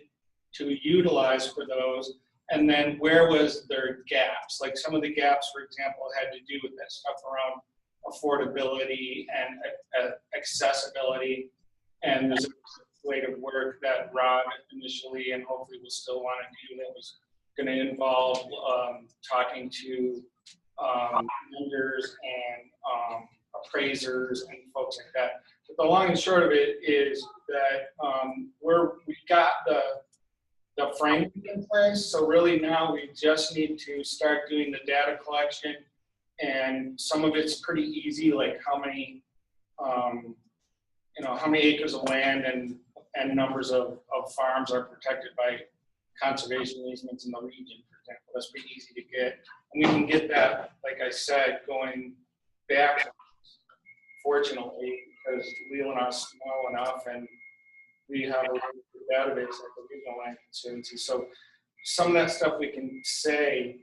S12: to utilize for those, and then where was their gaps. Like some of the gaps, for example, had to do with that stuff around affordability and accessibility. And there's a slate of work that Rod initially and hopefully will still want to do that was going to involve talking to vendors and appraisers and folks like that. But the long and short of it is that we got the framework in place. So really now we just need to start doing the data collection, and some of it's pretty easy, like how many acres of land and numbers of farms are protected by conservation easements in the region, for example. That's pretty easy to get. And we can get that, like I said, going back, fortunately, because Leland are small enough and we have a database like the Regional Land Conservancy. So some of that stuff we can say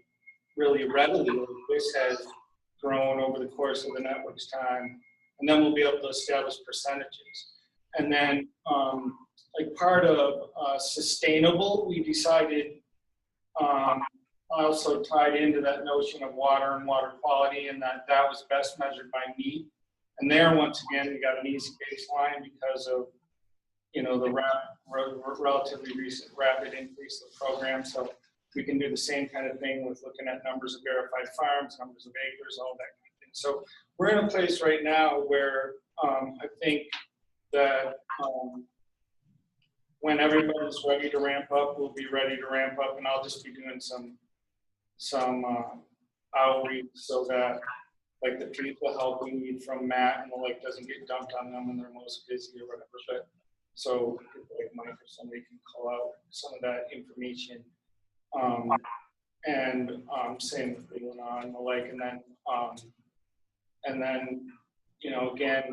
S12: really readily, like this has grown over the course of the network's time, and then we'll be able to establish percentages. And then like part of sustainable, we decided also tied into that notion of water and water quality, and that was best measured by meat. And there, once again, we got an easy baseline because of the relatively recent rapid increase of the program. So we can do the same kind of thing with looking at numbers of verified farms, numbers of acres, all that kind of thing. So we're in a place right now where I think that when everybody's ready to ramp up, we'll be ready to ramp up, and I'll just be doing some outreach so that like the people help we need from Matt and the like doesn't get dumped on them when they're most busy or whatever. But so like Mike or somebody can call out some of that information. Same with Leland and the like, and then again,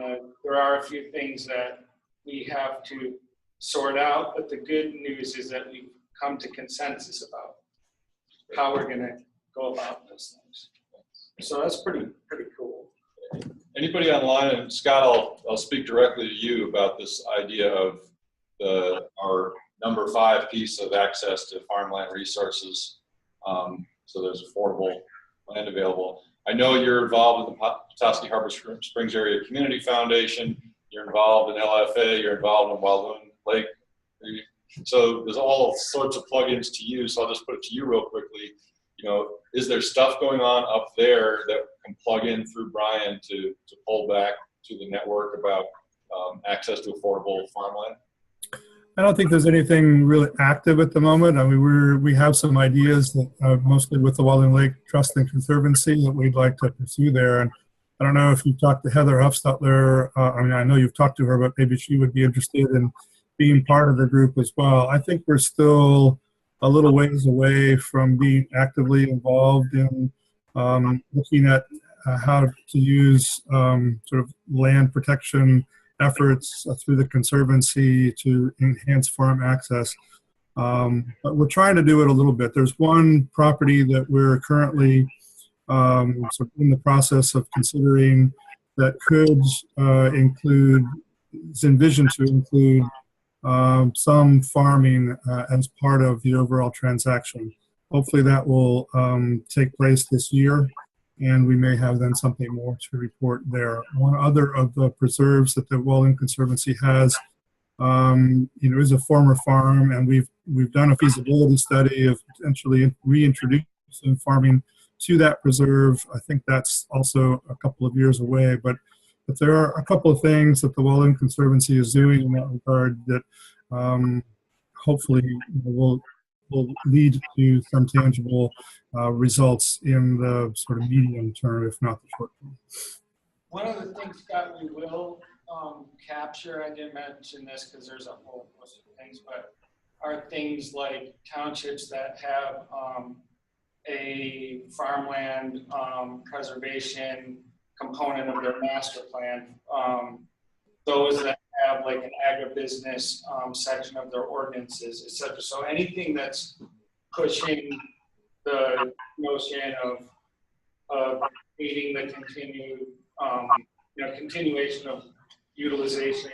S12: there are a few things that we have to sort out, but the good news is that we've come to consensus about how we're going to go about those things. So that's pretty cool.
S1: Anybody online, and Scott, I'll speak directly to you about this idea of our number 5 piece of access to farmland resources. So there's affordable land available. I know you're involved in the Petoskey Harbor Springs Area Community Foundation. You're involved in LFA. You're involved in Walloon Lake. So there's all sorts of plugins to you. So I'll just put it to you real quickly. Is there stuff going on up there that can plug in through Brian to pull back to the network about access to affordable farmland?
S4: I don't think there's anything really active at the moment. I mean, we have some ideas that mostly with the Walloon Lake Trust and Conservancy that we'd like to pursue there. And I don't know if you've talked to Heather Huffstutler. I mean, I know you've talked to her, but maybe she would be interested in being part of the group as well. I think we're still a little ways away from being actively involved in looking at how to use sort of land protection efforts through the Conservancy to enhance farm access. But we're trying to do it a little bit. There's one property that we're currently sort of in the process of considering that could include, is envisioned to include some farming as part of the overall transaction. Hopefully that will take place this year, and we may have then something more to report there. One other of the preserves that the Walden Conservancy has, is a former farm, and we've done a feasibility study of potentially reintroducing farming to that preserve. I think that's also a couple of years away, but there are a couple of things that the Walden Conservancy is doing in that regard that hopefully will lead to some tangible results in the sort of medium term, if not the short term.
S12: One of the things, Scott, we will capture, I didn't mention this because there's a whole host of things, but are things like townships that have a farmland preservation component of their master plan. Those that have like an agribusiness section of their ordinances, et cetera. So anything that's pushing the notion of aiding the continuation of utilization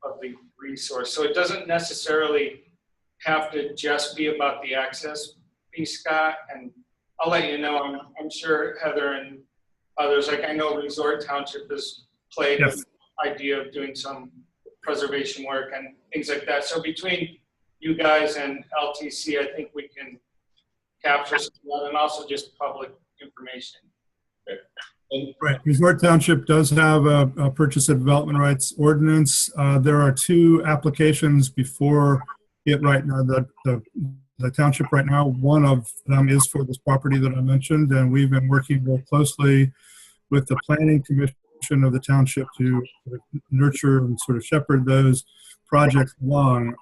S12: of the resource. So it doesn't necessarily have to just be about the access piece, Scott. And I'll let you know, I'm sure Heather and others, like I know Resort Township has played with the idea of doing some preservation work and things like that. So between you guys and LTC, I think we can capture some of that, and also just public information.
S4: Right. Resort Township does have a purchase of development rights ordinance. There are two applications before it right now. The township right now, one of them is for this property that I mentioned, and we've been working real closely with the Planning Commission of the township to nurture and sort of shepherd those projects along.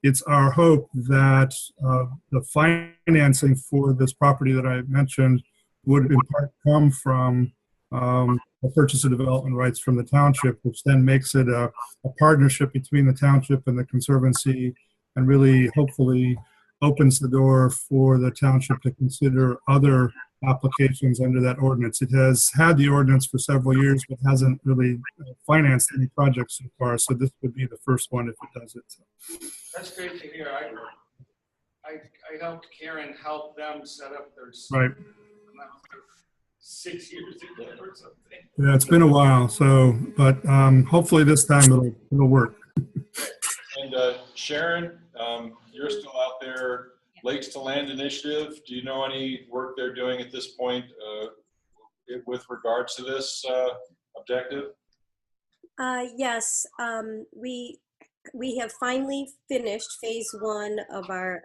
S4: It's our hope that the financing for this property that I mentioned would in part come from a purchase of development rights from the township, which then makes it a partnership between the township and the Conservancy, and really hopefully opens the door for the township to consider other applications under that ordinance. It has had the ordinance for several years, but hasn't really financed any projects so far. So this would be the first one if it does it. So.
S12: That's great to hear. I helped Karen help them set up their 6 years ago or something.
S4: Yeah, it's been a while. So, but hopefully this time it'll work.
S1: And Sharon, you're still out there, Lakes to Land Initiative. Do you know any work they're doing at this point with regards to this objective?
S10: Yes, we have finally finished phase 1 of our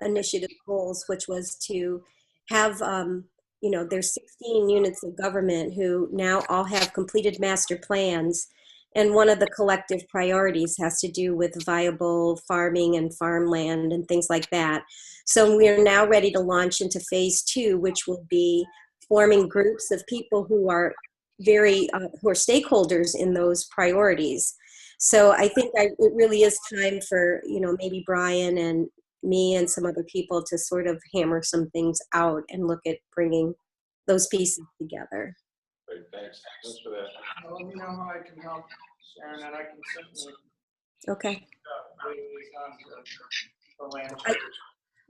S10: initiative goals, which was to have, there's 16 units of government who now all have completed master plans. And one of the collective priorities has to do with viable farming and farmland and things like that. So we are now ready to launch into phase 2, which will be forming groups of people who are who are stakeholders in those priorities. So I think it really is time for, maybe Brian and me and some other people to sort of hammer some things out and look at bringing those pieces together.
S1: Great, thanks. Thanks for that.
S12: Let me know how I can help, Sharon, and I can certainly.
S10: Okay.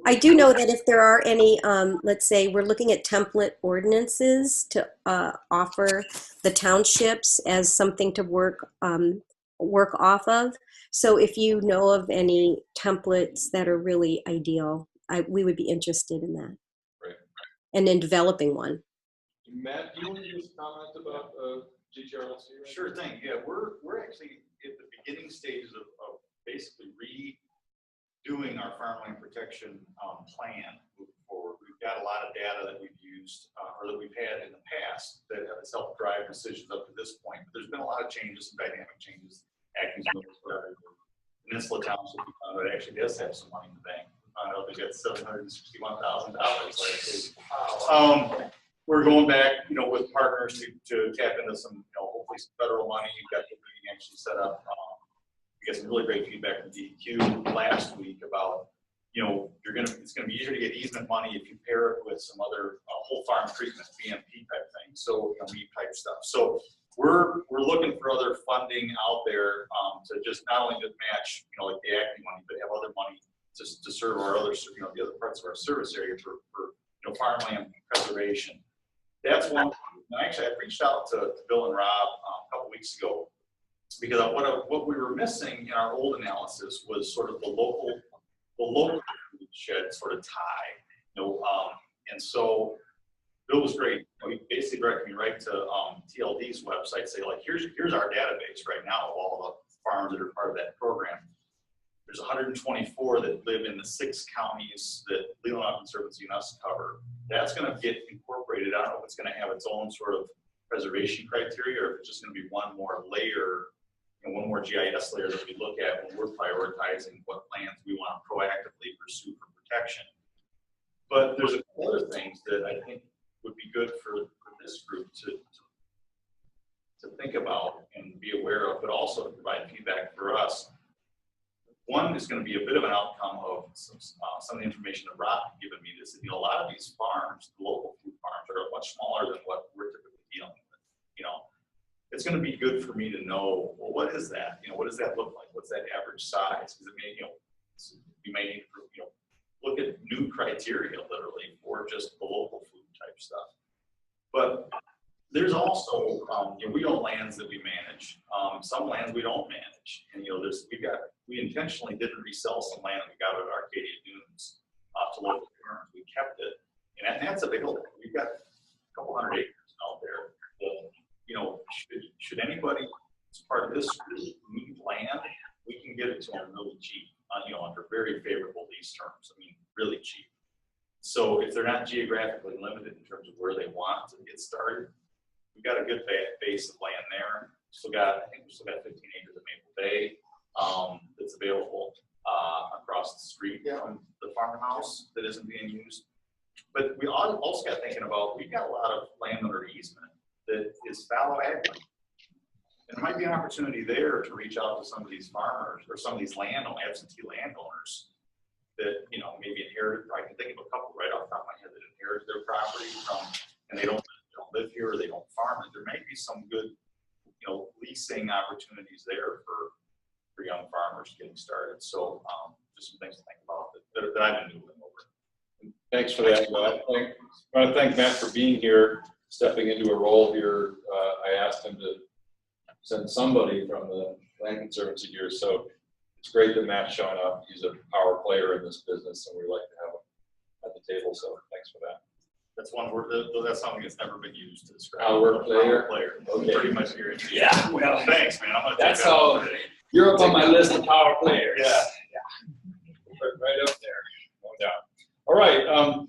S10: I do know that if there are any, let's say we're looking at template ordinances to offer the townships as something to work off of. So if you know of any templates that are really ideal, we would be interested in that.
S1: Right.
S10: And in developing one.
S1: Matt, do you want to just comment about GTRLC?
S14: Sure thing. Yeah, we're actually at the beginning stages of basically redoing our farmland protection plan moving forward. We've got a lot of data that we've used or that we've had in the past that has helped drive decisions up to this point. But there's been a lot of changes and dynamic changes Atkins, Peninsula Township, we found out it actually does have some money in the bank. We found out they got $761,000 last week. We're going back, with partners to tap into some, hopefully some federal money. We've got the meeting actually set up. We got some really great feedback from DEQ last week about, it's gonna be easier to get easement money if you pair it with some other whole farm treatment, BMP type thing. So, meat type stuff. So we're looking for other funding out there to just not only just match, like the acting money, but have other money to serve our other, the other parts of our service area for farmland preservation. That's one. Actually, I reached out to Bill and Rob a couple weeks ago because what we were missing in our old analysis was sort of the local food shed sort of tie. And so Bill was great. He basically directed me right to TLD's website, say like, here's our database right now of all the farms that are part of that program. There's 124 that live in the 6 counties that Leland Conservancy and us cover. That's going to get incorporated. I don't know if it's going to have its own sort of preservation criteria or if it's just going to be one more layer, one more GIS layer that we look at when we're prioritizing what lands we want to proactively pursue for protection. But there's a couple other things that I think would be good for this group to think about and be aware of, but also to provide feedback for us. One is going to be a bit of an outcome of some of the information that Rob had given me. This, a lot of these farms, the local food farms, are much smaller than what we're typically dealing with. It's going to be good for me to know, well, what is that? What does that look like? What's that average size? Because it may, you may need to, look at new criteria literally for just the local food type stuff. But there's also, we own lands that we manage. Some lands we don't manage, and we intentionally didn't resell some land we got at Arcadia Dunes to local farmers. We kept it, and that's available. We've got a couple hundred acres out there. That, should anybody as part of this group need land, we can get it to them really cheap, under very favorable lease terms. I mean, really cheap. So if they're not geographically limited in terms of where they want to get started, we've got a good base of land there. I think we still got 15 acres of Maple Bay that's available across the street from the farmhouse that isn't being used. But we also got thinking about, we've got a lot of land under easement that is fallow ag land. And there might be an opportunity there to reach out to some of these farmers or some of these absentee landowners that, maybe inherited. I can think of a couple right off the top of my head that inherited their property and they don't live here or they don't farm it. There may be some good, leasing opportunities there for young farmers getting started. So just some things to think about that I've been doing over.
S1: Thanks for that. I want to thank Matt for being here, stepping into a role here. I asked him to send somebody from the Land Conservancy here, so it's great that Matt's showing up. He's a power player in this business, and we like to have him at the table, so thanks for that.
S14: That's one word. That's something that's never been used to describe.
S1: Power player.
S14: Okay. Pretty much here.
S1: Yeah. Well,
S14: thanks, man. I'm gonna
S1: that's how you're up on my list of power players.
S14: Yeah.
S1: Right up there. No doubt. All right.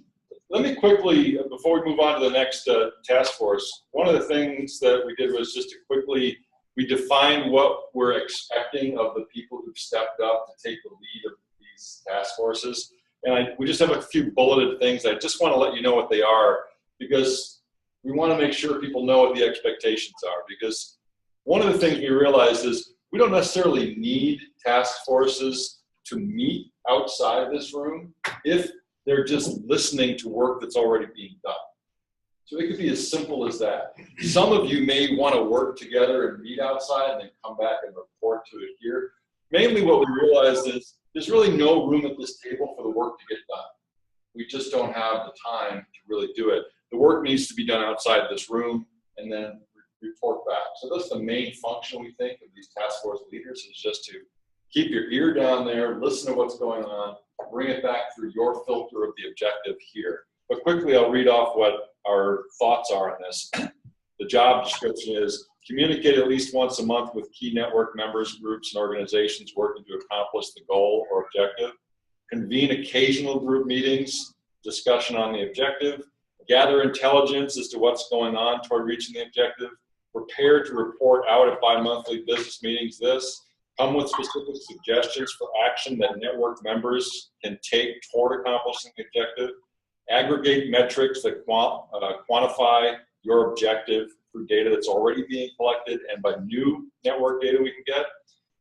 S1: Let me quickly, before we move on to the next task force, one of the things that we did was just to quickly, we defined what we're expecting of the people who've stepped up to take the lead of these task forces. And we just have a few bulleted things. I just want to let you know what they are, because we want to make sure people know what the expectations are. Because one of the things we realized is we don't necessarily need task forces to meet outside this room if they're just listening to work that's already being done. So it could be as simple as that. Some of you may want to work together and meet outside and then come back and report to it here. Mainly what we realized is there's really no room at this table for the work to get done. We just don't have the time to really do it. The work needs to be done outside this room and then report back. So that's the main function, we think, of these task force leaders, is just to keep your ear down there, listen to what's going on, bring it back through your filter of the objective here. But quickly, I'll read off what our thoughts are on this. The job description is communicate at least once a month with key network members, groups, and organizations working to accomplish the goal or objective. Convene occasional group meetings, discussion on the objective. Gather intelligence as to what's going on toward reaching the objective. Prepare to report out at bi-monthly business meetings this. come with specific suggestions for action that network members can take toward accomplishing the objective, aggregate metrics that quantify your objective through data that's already being collected and by new network data we can get,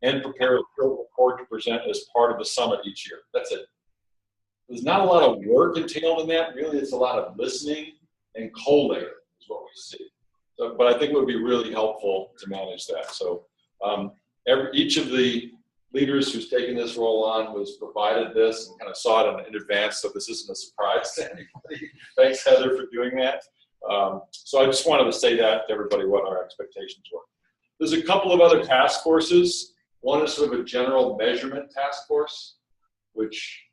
S1: and prepare a field report to present as part of the summit each year. That's it. There's not a lot of work entailed in that. Really, it's a lot of listening and collating is what we see. So, but I think it would be really helpful to manage that. So each of the leaders who's taken this role on was provided this and kind of saw it in advance, so this isn't a surprise to anybody. Thanks, Heather, for doing that. So I just wanted to say that to everybody what our expectations were. There's a couple of other task forces. One is sort of a general measurement task force, which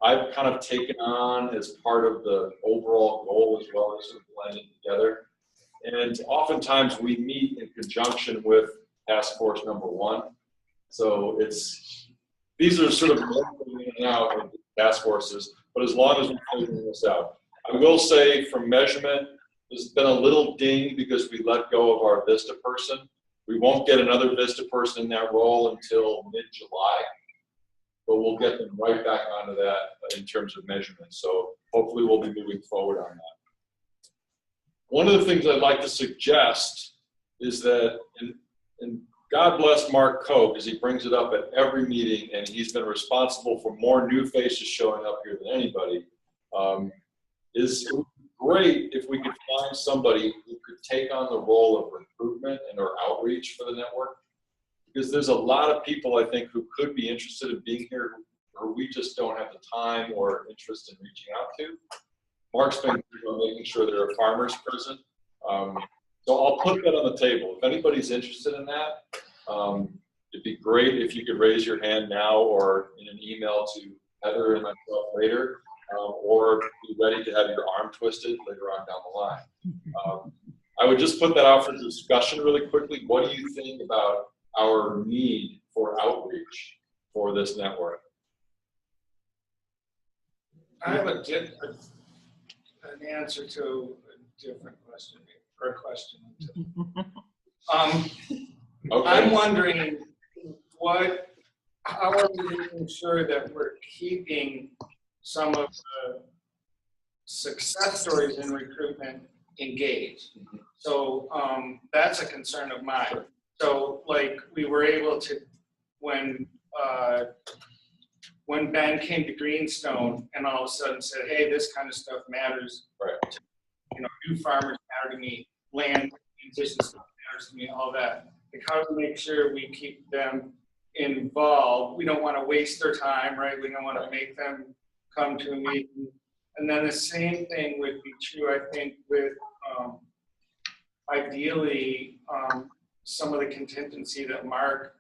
S1: I've kind of taken on as part of the overall goal as well as sort of blending together. And oftentimes we meet in conjunction with task force number 1. So these are sort of in and out of task forces, but as long as we're figuring this out. I will say from measurement, there's been a little ding because we let go of our Vista person. We won't get another Vista person in that role until mid-July, but we'll get them right back onto that in terms of measurement. So hopefully we'll be moving forward on that. One of the things I'd like to suggest is that, and God bless Mark Coe, because he brings it up at every meeting, and he's been responsible for more new faces showing up here than anybody, is it would be great if we could find somebody who could take on the role of recruitment and or outreach for the network. Because there's a lot of people, I think, who could be interested in being here who we just don't have the time or interest in reaching out to. Mark's been making sure there are farmers present. So I'll put that on the table. If anybody's interested in that, it'd be great if you could raise your hand now or in an email to Heather and myself later, or be ready to have your arm twisted later on down the line. I would just put that out for discussion really quickly. What do you think about our need for outreach for this network?
S12: I have an answer to a different question, or a question.
S1: Okay.
S12: I'm wondering how are we making sure that we're keeping some of the success stories in recruitment engaged? So that's a concern of mine. So like we were able to, when Ben came to Greenstone and all of a sudden said, hey, this kind of stuff matters.
S1: Right.
S12: You know, new farmers matter to me, land transition stuff matters to me, all that. Like how do we make sure we keep them involved? We don't want to waste their time, right? We don't want to make them come to a meeting. And then the same thing would be true, I think, with ideally some of the contingency that Mark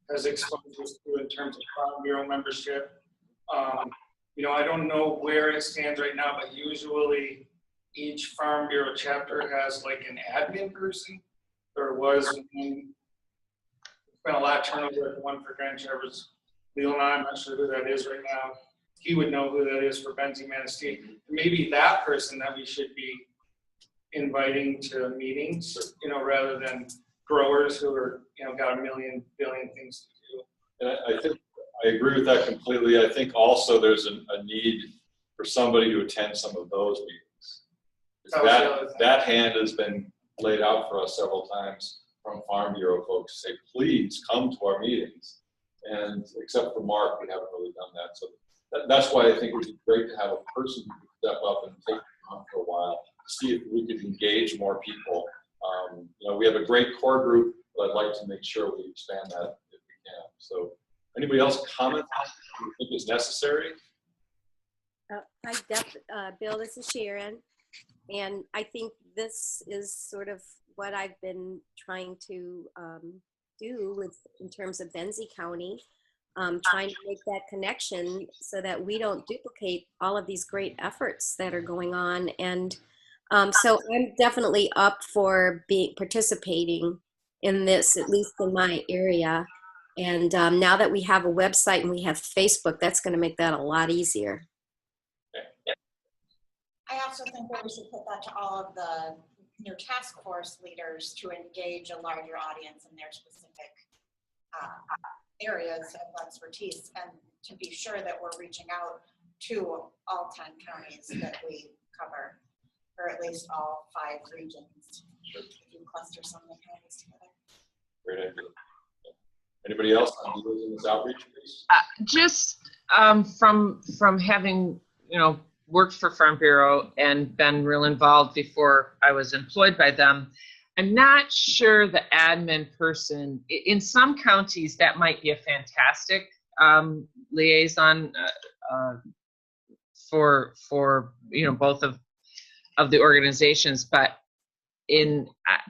S12: has exposed us to in terms of Farm Bureau membership. You know, I don't know where it stands right now, but usually each Farm Bureau chapter has like an admin person. There was been a lot of turnover at one for Grand Traverse. Leo and I'm not sure who that is right now. He would know who that is for Benzie Manistee. Maybe that person that we should be inviting to meetings, you know, rather than growers who are, you know, got a billion things to do.
S1: And I think I agree with that completely. I think also there's a need for somebody to attend some of those meetings. That hand has been laid out for us several times from Farm Bureau folks to say, please come to our meetings. And except for Mark, we haven't really done that. So that's why I think it would be great to have a person who could step up and take it on for a while, to see if we could engage more people. You know, we have a great core group, but I'd like to make sure we expand that if we can. So anybody else comment on what you think is necessary?
S10: Bill, this is Sharon. And I think this is sort of what I've been trying to do in terms of Benzie County, trying to make that connection so that we don't duplicate all of these great efforts that are going on. And so I'm definitely up for participating in this, at least in my area. And now that we have a website and we have Facebook, that's going to make that a lot easier.
S5: I also think that we should put that to all of the new task force leaders to engage a larger audience in their specific areas of expertise, and to be sure that we're reaching out to all 10 counties that we cover, or at least all 5 regions. If you cluster some of the counties together.
S1: Great idea. Anybody else on doing this outreach, please?
S11: Just from having, worked for Farm Bureau and been real involved before I was employed by them, I'm not sure the admin person, in some counties that might be a fantastic liaison for both of the organizations, but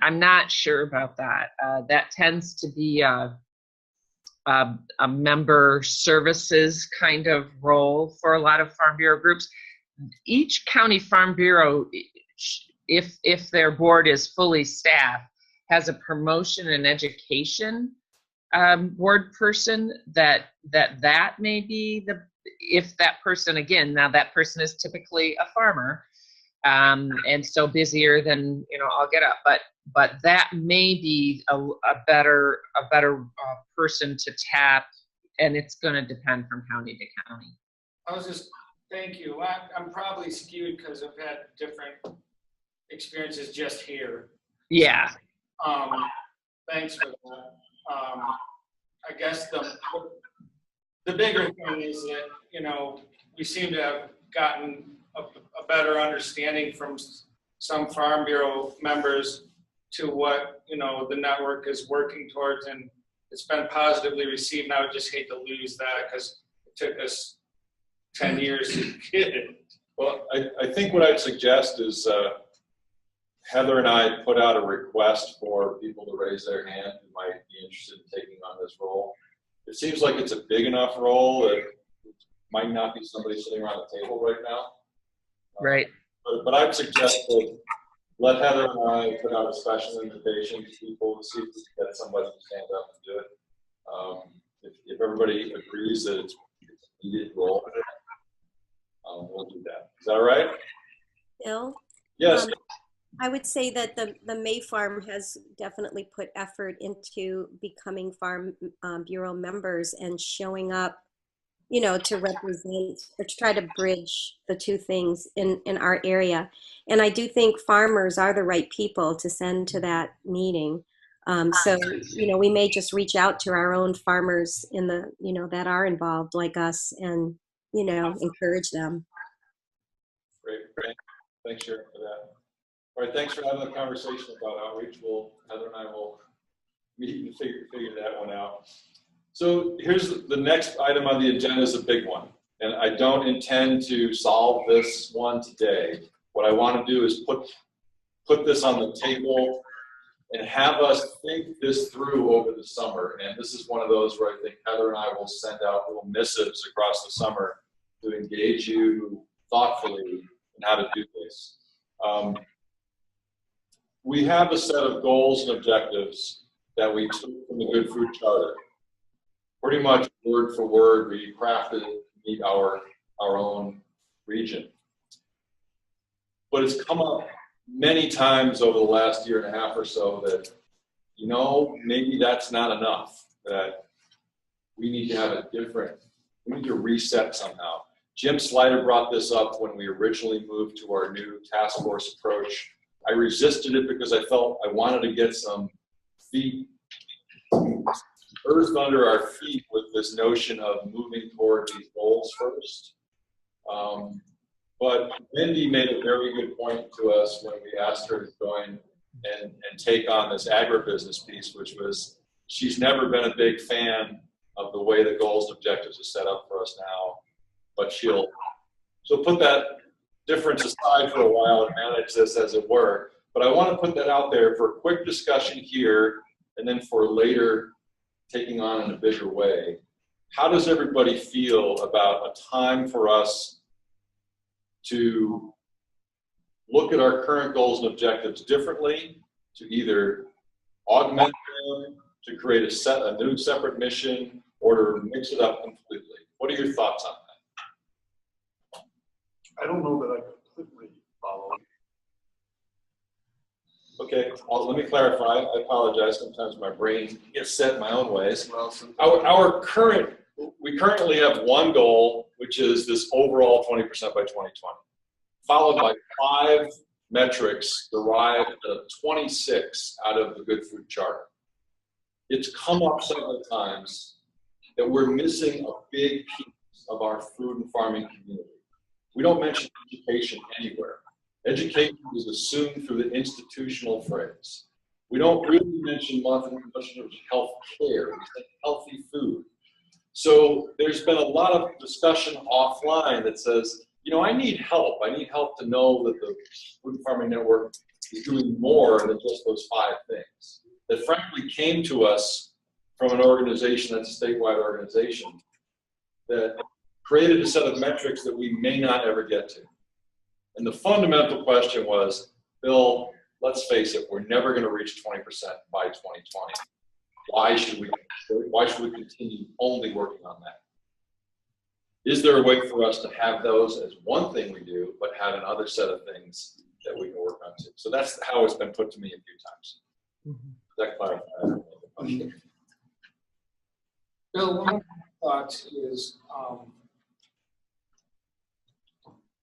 S11: I'm not sure about that. That tends to be a member services kind of role for a lot of Farm Bureau groups. Each county Farm Bureau, if their board is fully staffed, has a promotion and education board person that may be if that person, again, now that person is typically a farmer, and so busier than I'll get up, but that may be a better person to tap, and it's going to depend from county to county.
S12: Thank you. I'm probably skewed because I've had different experiences just here.
S11: Yeah.
S12: Thanks for that. I guess the bigger thing is that we seem to have gotten a better understanding from some Farm Bureau members to what the network is working towards, and it's been positively received. And I would just hate to lose that because it took us 10 years to get it.
S1: Well, I think what I'd suggest is Heather and I put out a request for people to raise their hand who might be interested in taking on this role. It seems like it's a big enough role that it might not be somebody sitting around the table right now.
S11: Right.
S1: But I'd suggest that let Heather and I put out a special invitation to people to see if we can get somebody to stand up and do it. If everybody agrees that it's a needed role, we'll do that. Is that all right?
S10: Bill?
S1: Yes.
S10: I would say that the May Farm has definitely put effort into becoming Farm Bureau members and showing up, to represent or to try to bridge the two things in our area. And I do think farmers are the right people to send to that meeting. So, we may just reach out to our own farmers in the, that are involved like us and, encourage them.
S1: Great. Thanks, Sharon, for that. All right, thanks for having the conversation about outreach. Heather and I will meet and figure that one out. So here's the next item on the agenda is a big one, and I don't intend to solve this one today. What I want to do is put this on the table and have us think this through over the summer. And this is one of those where I think Heather and I will send out little missives across the summer to engage you thoughtfully in how to do this. We have a set of goals and objectives that we took from the Good Food Charter. Pretty much word for word, we crafted to meet our own region. But it's come up many times over the last year and a half or so that, maybe that's not enough, that we need to have we need to reset somehow. Jim Slider brought this up when we originally moved to our new task force approach. I resisted it because I felt I wanted to get some earth under our feet with this notion of moving toward these goals first. But Mindy made a very good point to us when we asked her to join and take on this agribusiness piece, which was she's never been a big fan of the way the goals and objectives are set up for us now, but she'll put that difference aside for a while and manage this as it were. But I want to put that out there for a quick discussion here and then for later taking on in a bigger way. How does everybody feel about a time for us to look at our current goals and objectives differently, to either augment them, to create a new separate mission, or to mix it up completely? What are your thoughts on that?
S2: I don't know that I completely follow.
S1: Okay, well, let me clarify. I apologize. Sometimes my brain gets set in my own ways. We currently have one goal, which is this overall 20% by 2020, followed by 5 metrics derived out of 26 out of the Good Food Charter. It's come up several times that we're missing a big piece of our food and farming community. We don't mention education anywhere. Education is assumed through the institutional phrase. We don't really mention much of health care, we say healthy food. So there's been a lot of discussion offline that says, you know, I need help. I need help to know that the Food Farming Network is doing more than just those 5 things. That frankly came to us from an organization that's a statewide organization that created a set of metrics that we may not ever get to. And the fundamental question was, Bill, let's face it, we're never going to reach 20% by 2020. Why should we continue only working on that? Is there a way for us to have those as one thing we do, but have another set of things that we can work on too? So that's how it's been put to me a few times. Does that clarify?
S12: Bill, one of my thoughts is,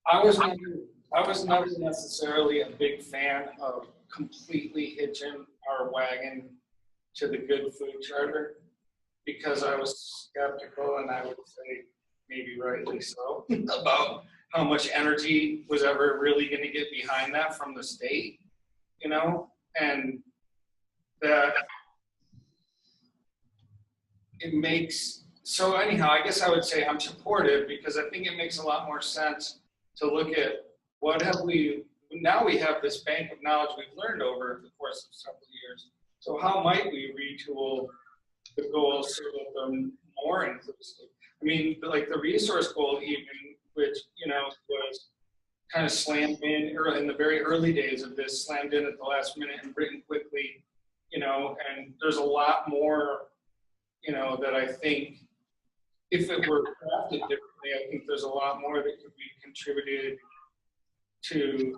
S12: I was never necessarily a big fan of completely hitching our wagon to the Good Food Charter because I was skeptical, and I would say maybe rightly so, about how much energy was ever really going to get behind that from the state, you know, and that it makes, so anyhow, I guess I would say I'm supportive because I think it makes a lot more sense to look at what have we, now we have this bank of knowledge we've learned over the course of several years. So how might we retool the goals so that they're more inclusive? I mean, like the resource goal even, which, you know, was kind of slammed in early, in the very early days of this, slammed in at the last minute and written quickly, you know, and there's a lot more, you know, that I think if it were crafted differently, I think there's a lot more that could be contributed to,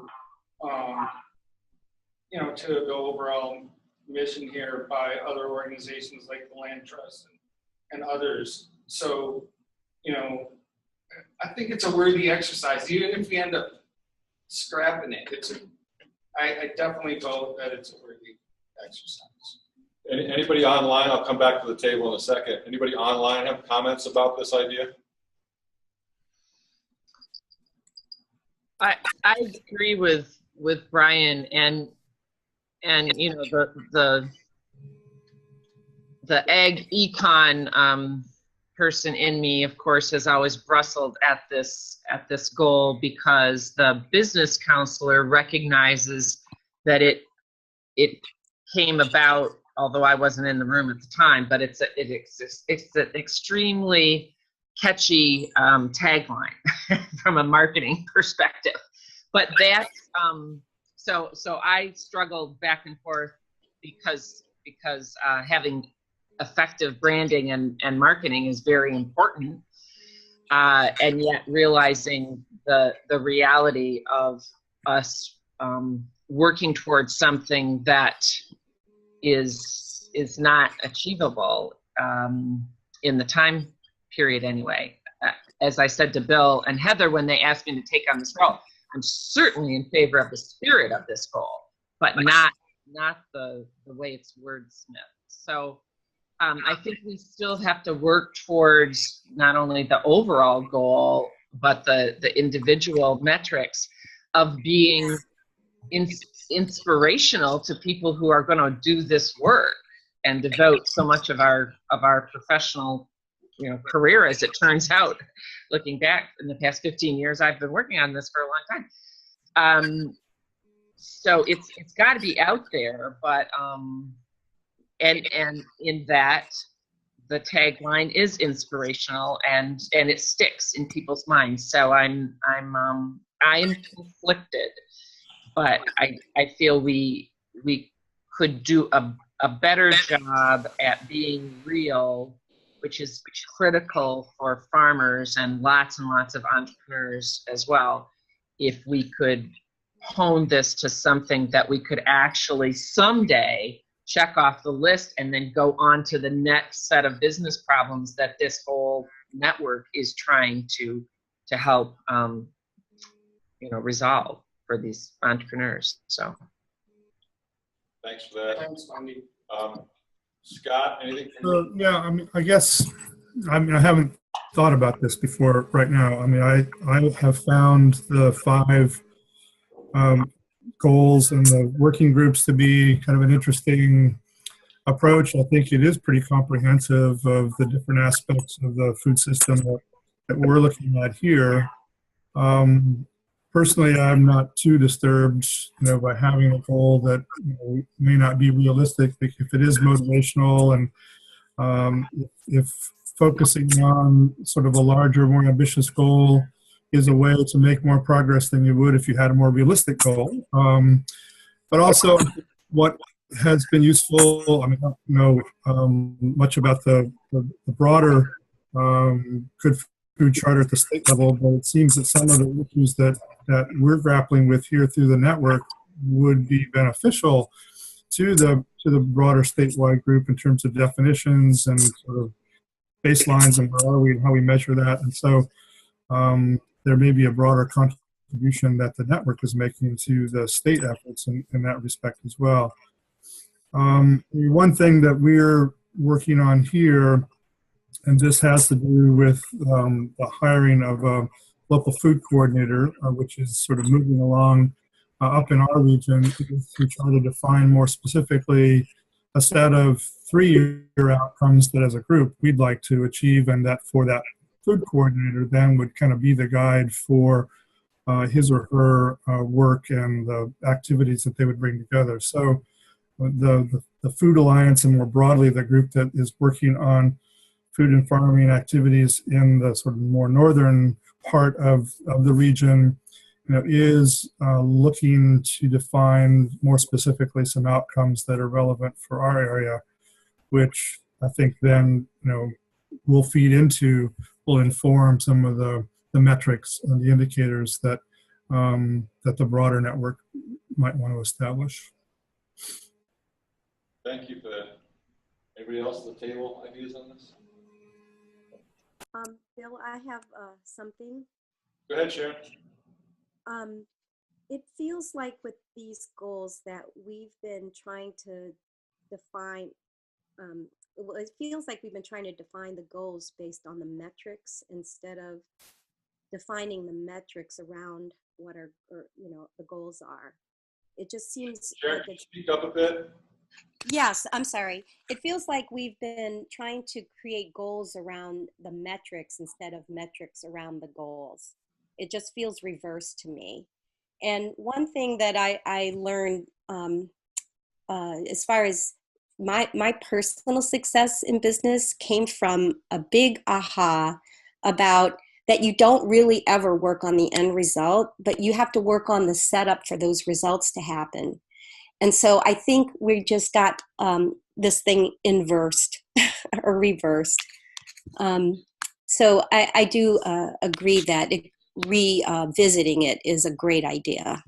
S12: you know, to the overall mission here by other organizations like the Land Trust and others. So, you know, I think it's a worthy exercise, even if we end up scrapping it. I definitely vote that it's a worthy exercise.
S1: Anybody online? I'll come back to the table in a second. Anybody online have comments about this idea?
S11: I agree with Brian, and you know, the ag econ person in me, of course, has always bristled at this goal because the business counselor recognizes that it came about, although I wasn't in the room at the time, but it's an extremely catchy tagline from a marketing perspective. But that so I struggled back and forth because having effective branding and marketing is very important, and yet realizing the reality of us working towards something that is not achievable in the time period anyway. As I said to Bill and Heather when they asked me to take on this role, I'm certainly in favor of the spirit of this goal, but not the way it's wordsmithed. So I think we still have to work towards not only the overall goal, but the individual metrics of being inspirational to people who are going to do this work and devote so much of our professional, you know, career, as it turns out, looking back in the past 15 years, I've been working on this for a long time. So it's got to be out there, but and in that, the tagline is inspirational and it sticks in people's minds. So I'm conflicted, but I feel we could do a better job at being real, which is critical for farmers and lots of entrepreneurs as well, if we could hone this to something that we could actually someday check off the list and then go on to the next set of business problems that this whole network is trying to help resolve for these entrepreneurs. So
S1: Thanks for that.
S12: Thanks, Wendy.
S1: Scott, anything from you?
S4: Yeah, I mean, I haven't thought about this before right now. I mean, I have found the 5 goals and the working groups to be kind of an interesting approach. I think it is pretty comprehensive of the different aspects of the food system that we're looking at here. Personally, I'm not too disturbed, by having a goal that may not be realistic. If it is motivational and if focusing on sort of a larger, more ambitious goal is a way to make more progress than you would if you had a more realistic goal. But also, what has been useful, I mean, I don't know much about the broader good food charter at the state level, but it seems that some of the issues that we're grappling with here through the network would be beneficial to the broader statewide group in terms of definitions and sort of baselines and where are we and how we measure that. And so there may be a broader contribution that the network is making to the state efforts in that respect as well. One thing that we're working on here, and this has to do with the hiring of a local food coordinator, which is sort of moving along up in our region, is to try to define more specifically a set of 3-year outcomes that as a group we'd like to achieve, and that for that food coordinator then would kind of be the guide for his or her work and the activities that they would bring together. So the Food Alliance, and more broadly the group that is working on food and farming activities in the sort of more northern part of the region, is looking to define more specifically some outcomes that are relevant for our area, which I think then will inform some of the metrics and the indicators that the broader network might want to establish.
S1: Thank you for that. Anybody else at the table ideas on this?
S10: Bill, I have something.
S1: Go ahead, Sharon.
S10: It feels like with these goals that we've been trying to define, it feels like we've been trying to define the goals based on the metrics instead of defining the metrics around what the goals are. It just seems
S1: Sharon,
S10: like
S1: can you speak up a bit?
S10: Yes, I'm sorry. It feels like we've been trying to create goals around the metrics instead of metrics around the goals. It just feels reversed to me. And one thing that I learned as far as my personal success in business came from a big aha about that you don't really ever work on the end result, but you have to work on the setup for those results to happen. And so I think we just got this thing inversed or reversed. So I do agree that revisiting it is a great idea,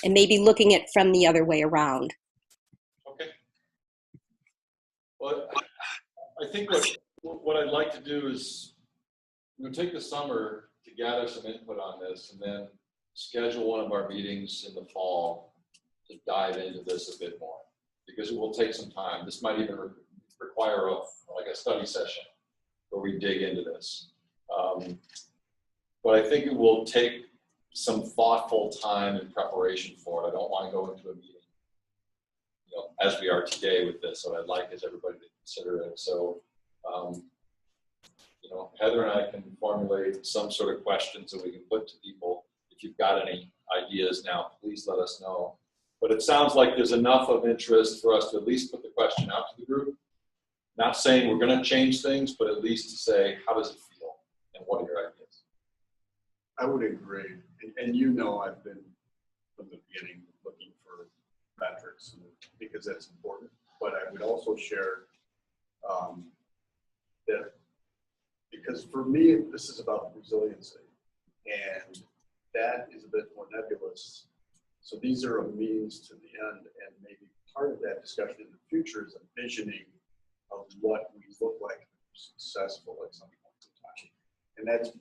S10: and maybe looking at it from the other way around.
S1: Okay. Well, I think what I'd like to do is take the summer to gather some input on this, and then schedule one of our meetings in the fall to dive into this a bit more, because it will take some time. This might even require a study session where we dig into this. But I think it will take some thoughtful time and preparation for it. I don't want to go into a meeting, as we are today with this. So what I'd like is everybody to consider it. So, Heather and I can formulate some sort of questions that we can put to people. If you've got any ideas now, please let us know. But it sounds like there's enough of interest for us to at least put the question out to the group. Not saying we're going to change things, but at least to say, how does it feel? And what are your ideas?
S8: I would agree. And I've been from the beginning looking for metrics because that's important. But I would also share that because for me, this is about resiliency. And that is a bit more nebulous
S14: So these are a means to the end, and maybe part of that discussion in the future is a visioning of what we look like if we're successful at some point in time. And that's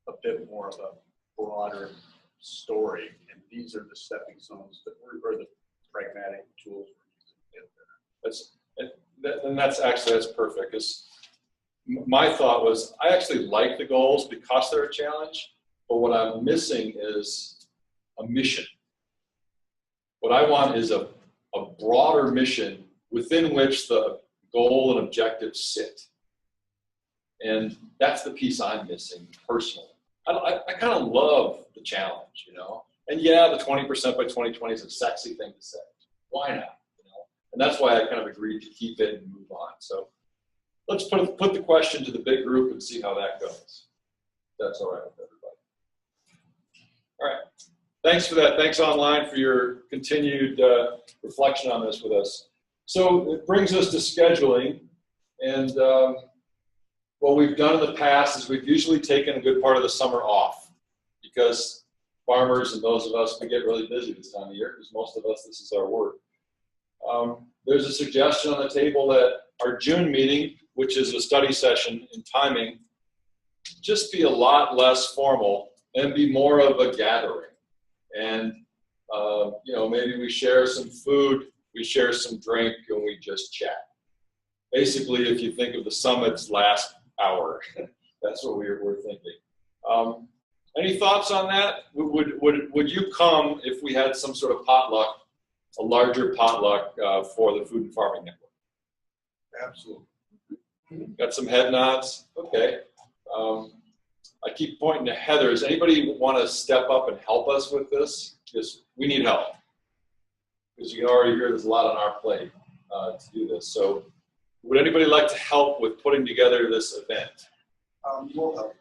S14: a bit more of a broader story, and these are the stepping stones that or the pragmatic tools we're using to get there.
S1: That's perfect, because my thought was I actually like the goals because they're a challenge, but what I'm missing is a mission. What I want is a broader mission within which the goal and objectives sit. And that's the piece I'm missing personally. I kind of love the challenge, you know? And yeah, the 20% by 2020 is a sexy thing to say. Why not? You know? And that's why I kind of agreed to keep it and move on. So let's put the question to the big group and see how that goes. That's all right with everybody. All right. Thanks for that. Thanks online for your continued reflection on this with us. So it brings us to scheduling. And what we've done in the past is we've usually taken a good part of the summer off, because farmers and those of us, we get really busy this time of year, because most of us, this is our work. There's a suggestion on the table that our June meeting, which is a study session in timing, just be a lot less formal and be more of a gathering. And, you know, maybe we share some food, we share some drink, and we just chat. Basically, if you think of the summit's last hour, that's what we're thinking. Any thoughts on that? Would you come if we had some sort of potluck, a larger potluck for the Food and Farming Network?
S8: Absolutely.
S1: Got some head nods? Okay. I keep pointing to Heather. Does anybody want to step up and help us with this? Because we need help. Because you can already hear there's a lot on our plate to do this. So would anybody like to help with putting together this event?
S8: We'll help.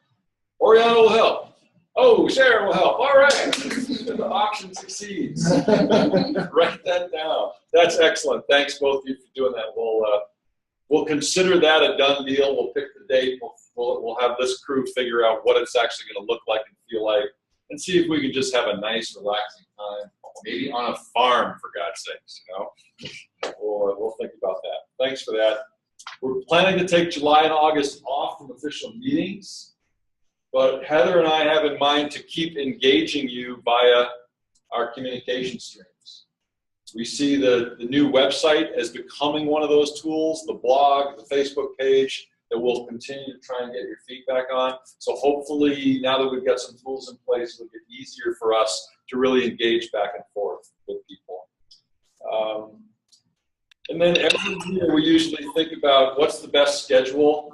S1: Oriana will help. Oh, Sharon will help. All right. The auction succeeds. Write that down. That's excellent. Thanks both of you for doing that. We'll consider that a done deal. We'll pick the date. We'll have this crew figure out what it's actually going to look like and feel like, and see if we can just have a nice, relaxing time, maybe on a farm, for God's sakes, you know. We'll think about that. Thanks for that. We're planning to take July and August off from official meetings, but Heather and I have in mind to keep engaging you via our communication streams. We see the new website as becoming one of those tools, the blog, the Facebook page, that we'll continue to try and get your feedback on. So hopefully, now that we've got some tools in place, it'll get easier for us to really engage back and forth with people. And then every year, we usually think about what's the best schedule.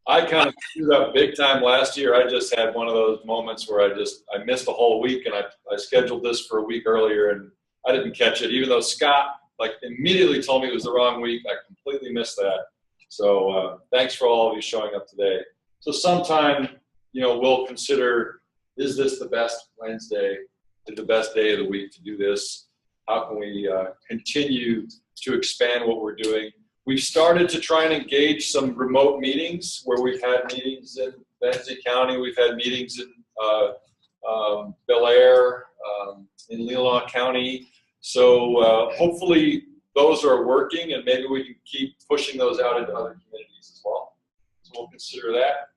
S1: I kind of screwed up big time last year. I just had one of those moments where I missed a whole week, and I scheduled this for a week earlier, and I didn't catch it, even though Scott immediately told me it was the wrong week. I completely missed that. So thanks for all of you showing up today. So sometime, you know, we'll consider, is this the best Wednesday, the best day of the week to do this? How can we continue to expand what we're doing? We've started to try and engage some remote meetings where we've had meetings in Benzie County. We've had meetings in Bel Air, in Leelanau County. So hopefully those are working, and maybe we can keep pushing those out into other communities as well. So we'll consider that.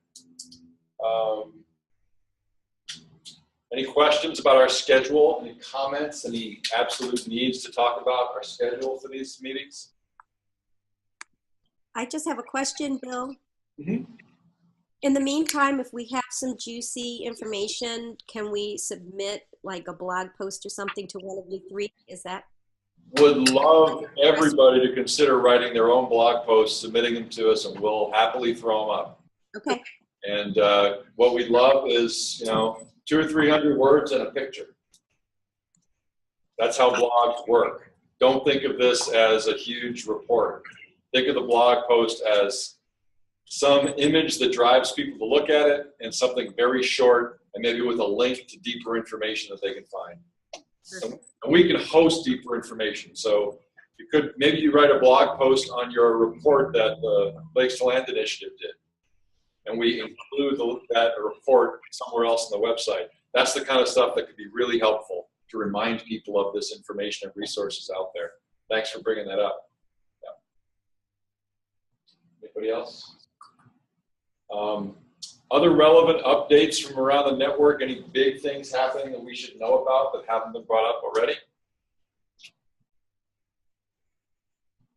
S1: Any questions about our schedule? Any comments? Any absolute needs to talk about our schedule for these meetings?
S10: I just have a question, Bill.
S1: Mm-hmm.
S10: In the meantime, if we have some juicy information, can we submit like a blog post or something to one of you three? Is that?
S1: Would love everybody to consider writing their own blog posts, submitting them to us, and we'll happily throw them up.
S10: Okay.
S1: And what we'd love is, you know, 200 or 300 words and a picture. That's how blogs work. Don't think of this as a huge report. Think of the blog post as some image that drives people to look at it, and something very short, and maybe with a link to deeper information that they can find. And we can host deeper information. So you could, maybe you write a blog post on your report that the Lakes to Land Initiative did, and we include that report somewhere else on the website. That's the kind of stuff that could be really helpful to remind people of this information and resources out there. Thanks for bringing that up. Yeah. Anybody else? Other relevant updates from around the network, any big things happening that we should know about that haven't been brought up already?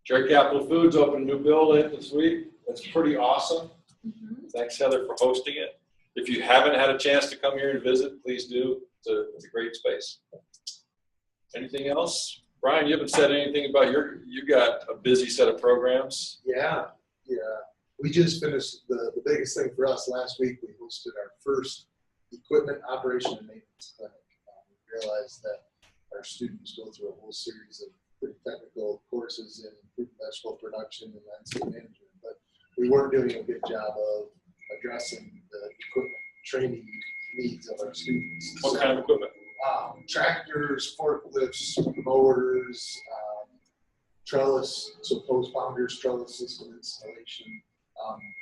S1: Cherry Capital Foods opened a new building this week. That's pretty awesome. Thanks, Heather, for hosting it. If you haven't had a chance to come here and visit, please do. It's a great space. Anything else? Brian, you haven't said anything about you got a busy set of programs.
S2: Yeah. We just finished the biggest thing for us last week. We hosted our first equipment operation and maintenance clinic. We realized that our students go through a whole series of pretty technical courses in fruit and vegetable production and landscape management, but we weren't doing a good job of addressing the equipment training needs of our students.
S1: What kind of equipment?
S2: Tractors, forklifts, mowers, trellis, so post bounders, trellis system installation.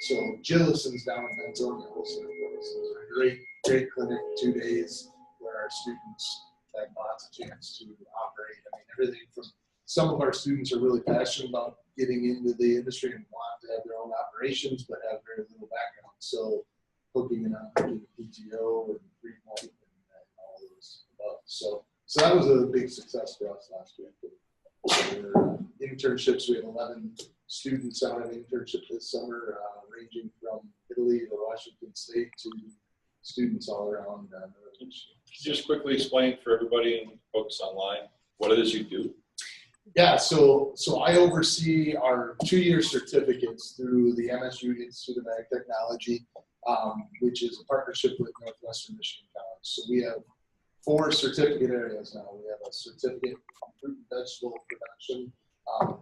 S2: So Jillison's down in Pennsylvania hosted a great clinic, 2 days, where our students had lots of chance to operate. I mean, everything from some of our students are really passionate about getting into the industry and want to have their own operations, but have very little background. So hooking and unhooking PTO and Recruitment and all those above. So that was a big success for us last week. Internships, we have 11 students on an internship this summer, ranging from Italy to Washington State to students all around.
S1: Just quickly explain for everybody and folks online what it is you do.
S2: Yeah, so I oversee our 2-year certificates through the MSU Institute of Ag Technology, which is a partnership with Northwestern Michigan College. So we have 4 certificate areas now. We have a certificate in fruit and vegetable production,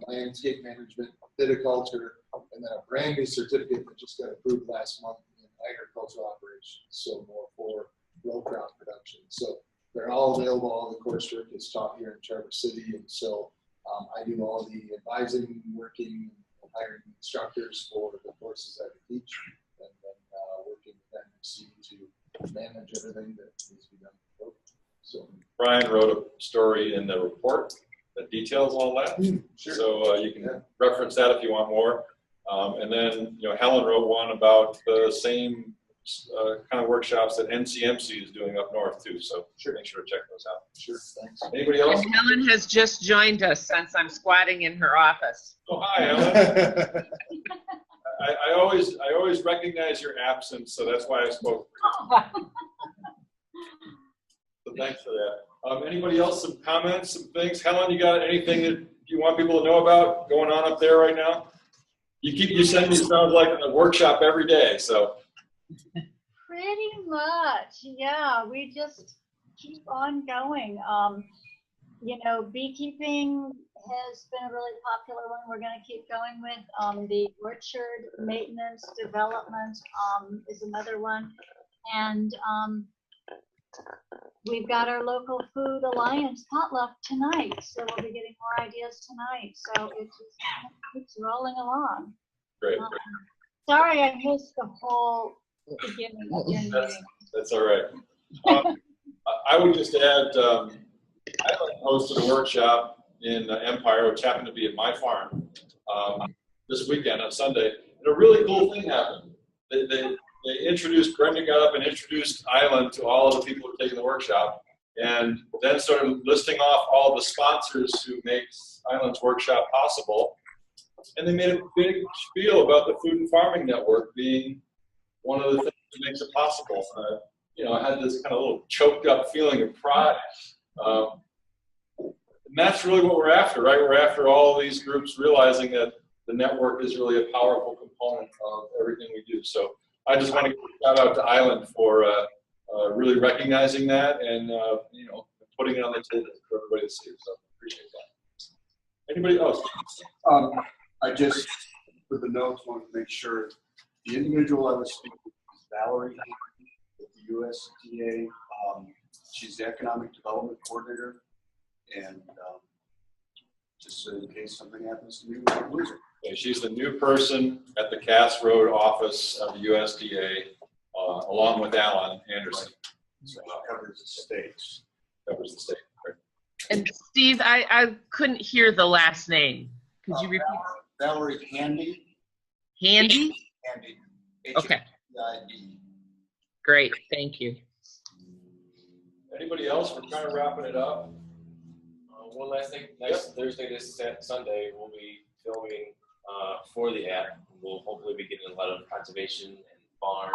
S2: landscape management, viticulture, and then a brand new certificate that just got approved last month in agricultural operations, so more for row crop production. So they're all available. All the coursework is taught here in Traverse City, and so I do all the advising, working, and hiring instructors for the courses that I teach, and then working with MSC to manage everything that needs to be done. So
S1: Brian wrote a story in the report that details all that.
S2: Sure.
S1: So you can reference that if you want more. And then, Helen wrote one about the same kind of workshops that NCMC is doing up north too. So make sure to check those out.
S2: Sure, thanks.
S1: Anybody else?
S11: And Helen has just joined us since I'm squatting in her office.
S1: Oh, hi, Helen. I always recognize your absence, so that's why I spoke. So thanks for that. Anybody else, some comments, some things? Helen, you got anything that you want people to know about going on up there right now? You send me sounds like a workshop every day, so.
S15: Pretty much, yeah. We just keep on going. Beekeeping has been a really popular one. We're going to keep going with the orchard maintenance development is another one, and we've got our local food alliance potluck tonight, so we'll be getting more ideas tonight. So it's rolling along.
S1: Great.
S15: Sorry, I missed the whole beginning of your meeting.
S1: That's all right. I would just add, I hosted a workshop in Empire, which happened to be at my farm this weekend on Sunday. And a really cool thing happened. They introduced, Brenda got up and introduced Island to all of the people who were taking the workshop, and then started listing off all the sponsors who make Island's workshop possible. And they made a big spiel about the Food and Farming Network being one of the things that makes it possible. I had this kind of little choked up feeling of pride. And that's really what we're after, right? We're after all these groups realizing that the network is really a powerful component of everything we do. So I just want to give a shout out to Island for really recognizing that and putting it on the table for everybody to see. So appreciate that. Anybody else?
S8: I just, for the notes, want to make sure the individual I was speaking with is Valerie with the USDA. She's the Economic Development Coordinator, and just so in case something happens to me, we don't lose her.
S1: Yeah, she's the new person at the Cass Road office of the USDA, along with Alan Anderson.
S8: So it covers the states.
S1: Covers the state.
S11: And Steve, I couldn't hear the last name. Could you repeat?
S8: Valerie Handy.
S11: Handy?
S8: Handy.
S11: Okay.
S8: H-A-N-D-I-E.
S11: Great, thank you.
S1: Anybody else? We're kind of wrapping it up.
S9: One last thing, next Thursday, this Sunday, we'll be filming for the app. We'll hopefully be getting a lot of conservation and farm,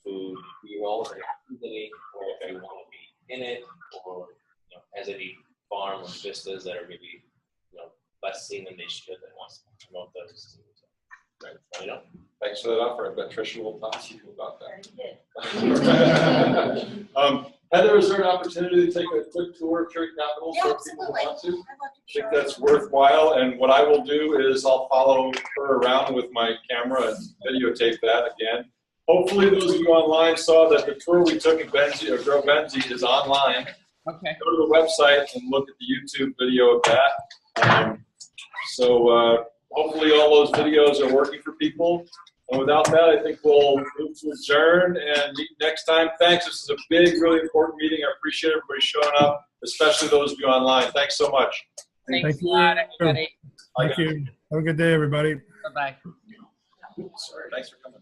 S9: food, B-roll, or if you want to be in it, or has any farm or vistas that are maybe less seen than they should, that wants to promote those. Right.
S1: Thanks for that offer. I bet Tricia will talk to you about that. Heather, is there an opportunity to take a quick tour of Cherry Capital for people who want to? I think that's worthwhile, and what I will do is I'll follow her around with my camera and videotape that again. Hopefully those of you online saw that the tour we took in Benzie, or Grow Benzie, is online.
S11: Okay.
S1: Go to the website and look at the YouTube video of that. Hopefully all those videos are working for people. And without that, I think we'll move to adjourn and meet next time. Thanks. This is a big, really important meeting. I appreciate everybody showing up, especially those of you online. Thanks so much.
S11: Thanks a lot, everybody.
S4: Thank you. Have a good day, everybody.
S11: Bye-bye.
S1: Sorry. Thanks for coming.